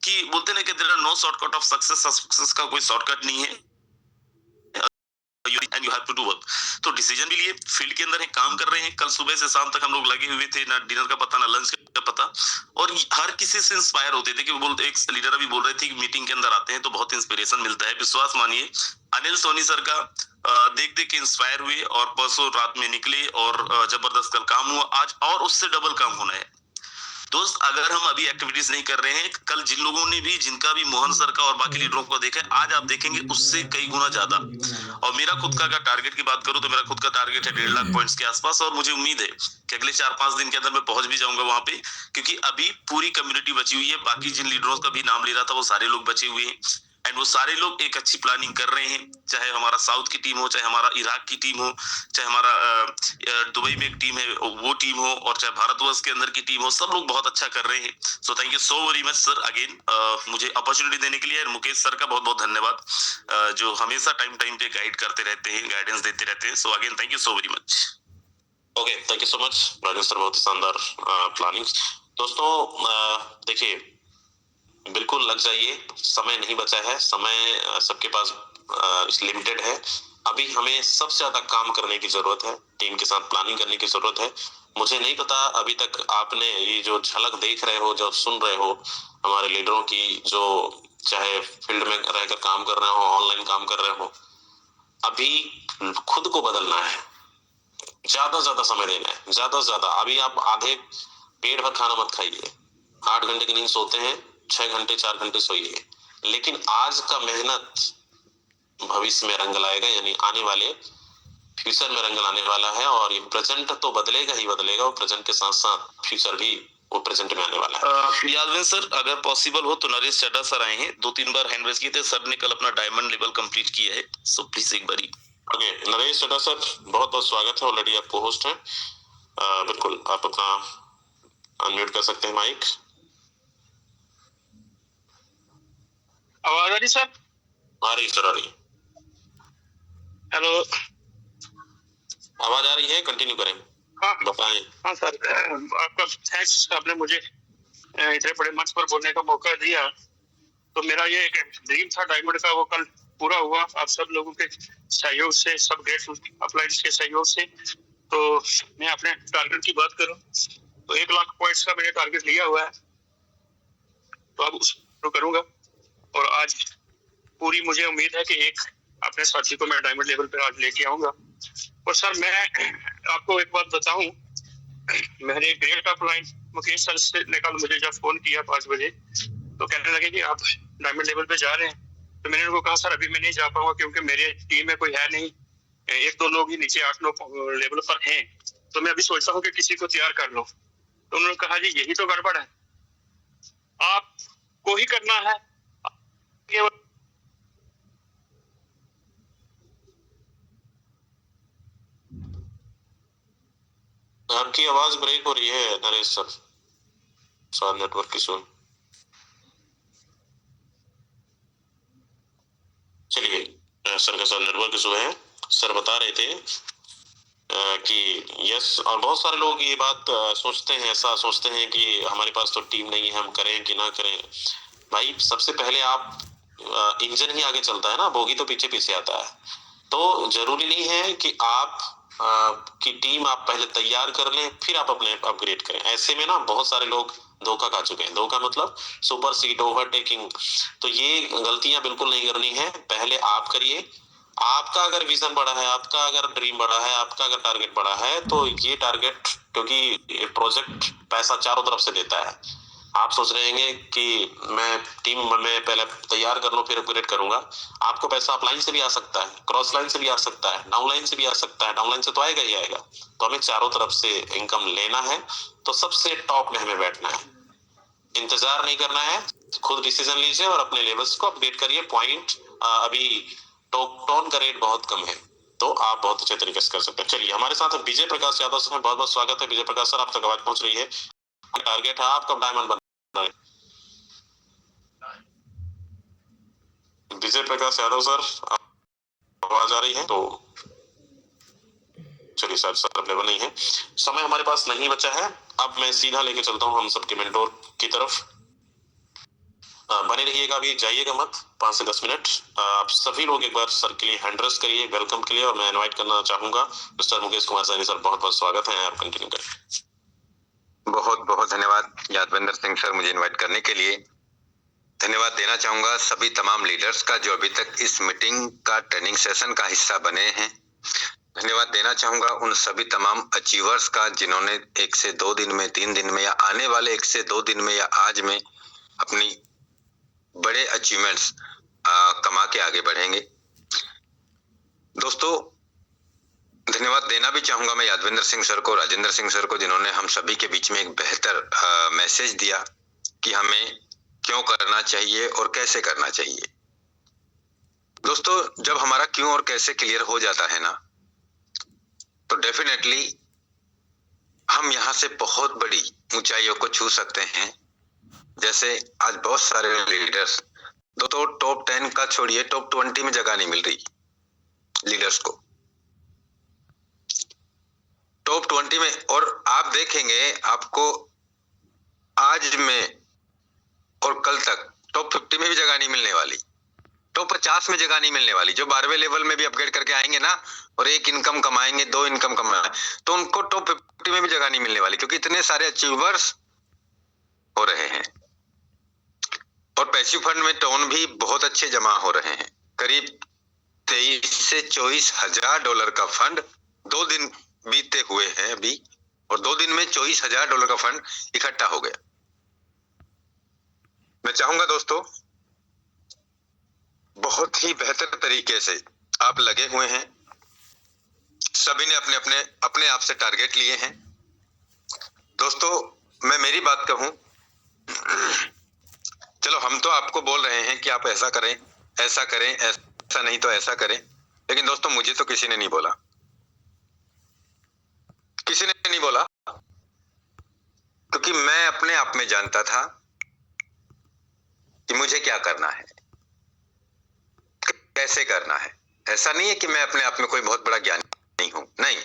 Speaker 9: कि बोलते ना कि there are no shortcut of success, success का कोई शॉर्टकट नहीं है, and you have to do work। तो डिसीजन भी लिए, फील्ड के अंदर है, काम कर रहे हैं। कल सुबह से शाम तक हम लोग लगे हुए थे, ना डिनर का पता ना लंच का पता, और हर किसी से इंस्पायर होते थे कि बोलते, एक लीडर अभी बोल रहे थे कि मीटिंग के अंदर आते हैं तो बहुत इंस्पिरेशन मिलता है। विश्वास मानिए, अनिल सोनी सर का देख देख के इंस्पायर हुए और परसों रात में निकले और जबरदस्त कल काम हुआ, आज और उससे डबल काम होना है। दोस्त, अगर हम अभी एक्टिविटीज नहीं कर रहे हैं, कल जिन लोगों ने भी, जिनका भी मोहन सर का और बाकी लीडरों को देखा है, आज आप देखेंगे उससे कई गुना ज्यादा। और मेरा खुद का अगर टारगेट की बात करूं तो मेरा खुद का टारगेट है 1.5 लाख पॉइंट्स के आसपास, और मुझे उम्मीद है कि अगले 4-5 दिन के अंदर मैं पहुंच भी जाऊंगा वहां पे, क्योंकि अभी पूरी कम्युनिटी बची हुई है। बाकी जिन लीडरों का भी नाम ले रहा था वो सारे लोग बचे हुए हैं, एंड वो सारे लोग एक अच्छी प्लानिंग कर रहे हैं। चाहे हमारा साउथ की टीम हो, चाहे हमारा इराक की टीम हो, चाहे हमारा दुबई में एक टीम है वो टीम हो, और चाहे भारतवर्ष के अंदर की टीम हो, सब लोग बहुत अच्छा कर रहे हैं। So thank you so very much sir again, मुझे अपॉर्चुनिटी देने के लिए। मुकेश सर का बहुत बहुत धन्यवाद, जो हमेशा टाइम टाइम पे गाइड करते रहते हैं, गाइडेंस देते रहते हैं। So again thank you so very much.
Speaker 1: Okay, thank you so much Rajesh sir, बहुत ही शानदार प्लानिंग। दोस्तों देखिए, बिल्कुल लग जाइए, समय नहीं बचा है, समय सबके पास लिमिटेड है। अभी हमें सबसे ज्यादा काम करने की जरूरत है, टीम के साथ प्लानिंग करने की जरूरत है। मुझे नहीं पता अभी तक आपने ये जो झलक देख रहे हो, जो सुन रहे हो हमारे लीडरों की, जो चाहे फील्ड में रहकर काम कर रहे हो, ऑनलाइन काम कर रहे हो, अभी खुद को बदलना है, ज्यादा ज्यादा समय देना है, ज्यादा ज्यादा। अभी आप आधे पेट भर खाना मत खाइए, 8 घंटे की नींद सोते हैं, 6 घंटे 4 घंटे सोइए, लेकिन आज का मेहनत भविष्य में रंग लाएगा, यानी आने वाले फ्यूचर में रंग लाने वाला है। और ये प्रेजेंट तो बदलेगा ही बदलेगा, और प्रेजेंट के साथ साथ फ्यूचर भी वो प्रेजेंट में आने वाला है।
Speaker 9: यादवेंद्र सर, अगर पॉसिबल हो तो नरेश चड्डा सर आए हैं, 2-3 बार हैंड रेज किए थे, सर ने कल अपना डायमंड लेवल कंप्लीट किया है, सो प्लीज एक बारी।
Speaker 1: ओके, नरेश चड्डा सर, बहुत बहुत स्वागत है, ऑलरेडी आप को होस्ट हैं। बिल्कुल आप अपना अनम्यूट कर सकते हैं माइक।
Speaker 10: आवाज आ रही सर?
Speaker 1: आ रही सर, आ रही।
Speaker 10: हेलो,
Speaker 1: आवाज आ रही है, कंटिन्यू करें।
Speaker 10: हाँ
Speaker 1: बताएं।
Speaker 10: हाँ सर, आपका थैंक्स, आपने मुझे इतने बड़े मंच पर बोलने का मौका दिया। तो मेरा ये एक ड्रीम था डायमंड का, वो कल पूरा हुआ आप सब लोगों के सहयोग से, सब ग्रेट अपलाइंस के सहयोग से। तो मैं अपने टारगेट की बात करूं तो 1 लाख पॉइंट्स का मैंने टारगेट लिया हुआ है, तो अब उसको करूंगा। और आज पूरी मुझे उम्मीद है कि एक अपने साथी को मैं डायमंड लेवल पे आज लेके आऊंगा। और सर मैं आपको एक बात बताऊं, मेरे ग्रेट अपलाइन मुकेश सर से ने कल मुझे जब फोन किया 5 बजे, तो कहने लगे कि आप डायमंड लेवल पे जा रहे हैं। तो मैंने उनको कहा सर अभी मैं नहीं जा पाऊंगा, क्योंकि मेरे टीम में कोई है नहीं, 1-2 लोग ही नीचे 8-9 लेवल पर हैं, तो मैं अभी सोचता हूँ कि किसी को तैयार कर लो। तो उन्होंने कहा जी यही तो गड़बड़ है, आपको ही करना है।
Speaker 1: आपकी आवाज ब्रेक हो रही है नरेश सर, शायद नेटवर्क इशू। चलिए, सर का शायद नेटवर्क इशू है। सर बता रहे थे कि यस, और बहुत सारे लोग ये बात सोचते हैं, ऐसा सोचते हैं कि हमारे पास तो टीम नहीं है, हम करें कि ना करें। भाई सबसे पहले आप, इंजन ही आगे चलता है ना, बोगी तो पीछे पीछे आता है। तो जरूरी नहीं है कि आप की टीम आप पहले तैयार कर लें, फिर आप अपने अपग्रेड करें। ऐसे में ना बहुत सारे लोग धोखा खा चुके हैं। धोखा मतलब सुपर सीट, ओवरटेकिंग। तो ये गलतियां बिल्कुल नहीं करनी है, पहले आप करिए। आपका अगर विजन बड़ा है, आपका अगर ड्रीम बड़ा है, आपका अगर टारगेट बड़ा है, तो ये टारगेट, क्योंकि प्रोजेक्ट पैसा चारों तरफ से देता है, आप सोच रहे होंगे कि मैं टीम में पहले तैयार कर लूं फिर अपग्रेड करूंगा। आपको पैसा अपलाइन से भी आ सकता है, क्रॉस लाइन से भी आ सकता है, डाउनलाइन से भी आ सकता है। डाउनलाइन से तो आएगा ही आएगा। तो हमें चारों तरफ से इनकम लेना है, तो सबसे टॉप में हमें बैठना है, इंतजार नहीं करना है। खुद डिसीजन लीजिए और अपने लेवल्स को अपडेट करिए। पॉइंट अभी टोन का रेट बहुत कम है, तो आप बहुत अच्छे तरीके से कर सकते हैं। चलिए, हमारे साथ विजय प्रकाश यादव सर, बहुत बहुत स्वागत है। विजय प्रकाश सर, आप तक आवाज पहुंच रही है? टारगेट है आपका डायमंड बनना है। विजय प्रकाश यादव सर, आवाज आ रही है? तो चलिए सर, अवेलेबल नहीं है, समय हमारे पास नहीं बचा है। अब मैं सीधा लेके चलता हूँ हम सबके मेंटोर की तरफ। बने रहिएगा, अभी जाइएगा मत, 5 से 10 मिनट। आप सभी लोग एक बार सर के लिए हैंड रेस करिए वेलकम के लिए। और मैं इनवाइट करना चाहूंगा मिस्टर मुकेश कुमार सैनी सर, बहुत बहुत स्वागत है, आप कंटिन्यू करें।
Speaker 11: बहुत बहुत धन्यवाद यादविंदर सिंह सर, मुझे इनवाइट करने के लिए। धन्यवाद देना चाहूंगा सभी तमाम लीडर्स का जो अभी तक इस मीटिंग का ट्रेनिंग सेशन का हिस्सा बने हैं। धन्यवाद देना चाहूंगा उन सभी तमाम अचीवर्स का जिन्होंने 1 से 2 दिन में, 3 दिन में या आने वाले 1 से 2 दिन में या आज में अपनी बड़े अचीवमेंट्स कमा के आगे बढ़ेंगे। दोस्तों, धन्यवाद देना भी चाहूंगा मैं यादविंदर सिंह सर को, राजेंद्र सिंह सर को, जिन्होंने हम सभी के बीच में एक बेहतर मैसेज दिया कि हमें क्यों करना चाहिए और कैसे करना चाहिए। दोस्तों, जब हमारा क्यों और कैसे क्लियर हो जाता है ना, तो डेफिनेटली हम यहाँ से बहुत बड़ी ऊंचाइयों को छू सकते हैं। जैसे आज बहुत सारे लीडर्स, तो टॉप 10 का छोड़िए, टॉप 20 में जगह नहीं मिल रही लीडर्स को, टॉप 20 में। और आप देखेंगे आपको आज में और कल तक टॉप 50 में भी जगह नहीं मिलने वाली, टॉप 50 में जगह नहीं मिलने वाली। जो 12वें लेवल में भी अपग्रेड करके आएंगे ना और 1 इनकम कमाएंगे, 2 इनकम कमाएंगे, तो उनको टॉप 50 में भी जगह नहीं मिलने वाली, क्योंकि इतने सारे अचीवर्स हो रहे हैं। और पैसिव फंड में टोन भी बहुत अच्छे जमा हो रहे हैं। करीब 23 से 24 हजार डॉलर का फंड 2 दिन बीते हुए हैं अभी, और 2 दिन में 24 हजार डॉलर का फंड इकट्ठा हो गया। मैं चाहूंगा दोस्तों, बहुत ही बेहतर तरीके से आप लगे हुए हैं, सभी ने अपने आप से टारगेट लिए हैं। दोस्तों, मैं मेरी बात कहूं, चलो हम तो आपको बोल रहे हैं कि आप ऐसा करें, ऐसा करें, ऐसा नहीं तो ऐसा करें, लेकिन दोस्तों मुझे तो किसी ने नहीं बोला, किसी ने नहीं बोला, क्योंकि मैं अपने आप में जानता था कि मुझे क्या करना है, कैसे करना है। ऐसा नहीं है कि मैं अपने आप में कोई बहुत बड़ा ज्ञानी नहीं हूं, नहीं,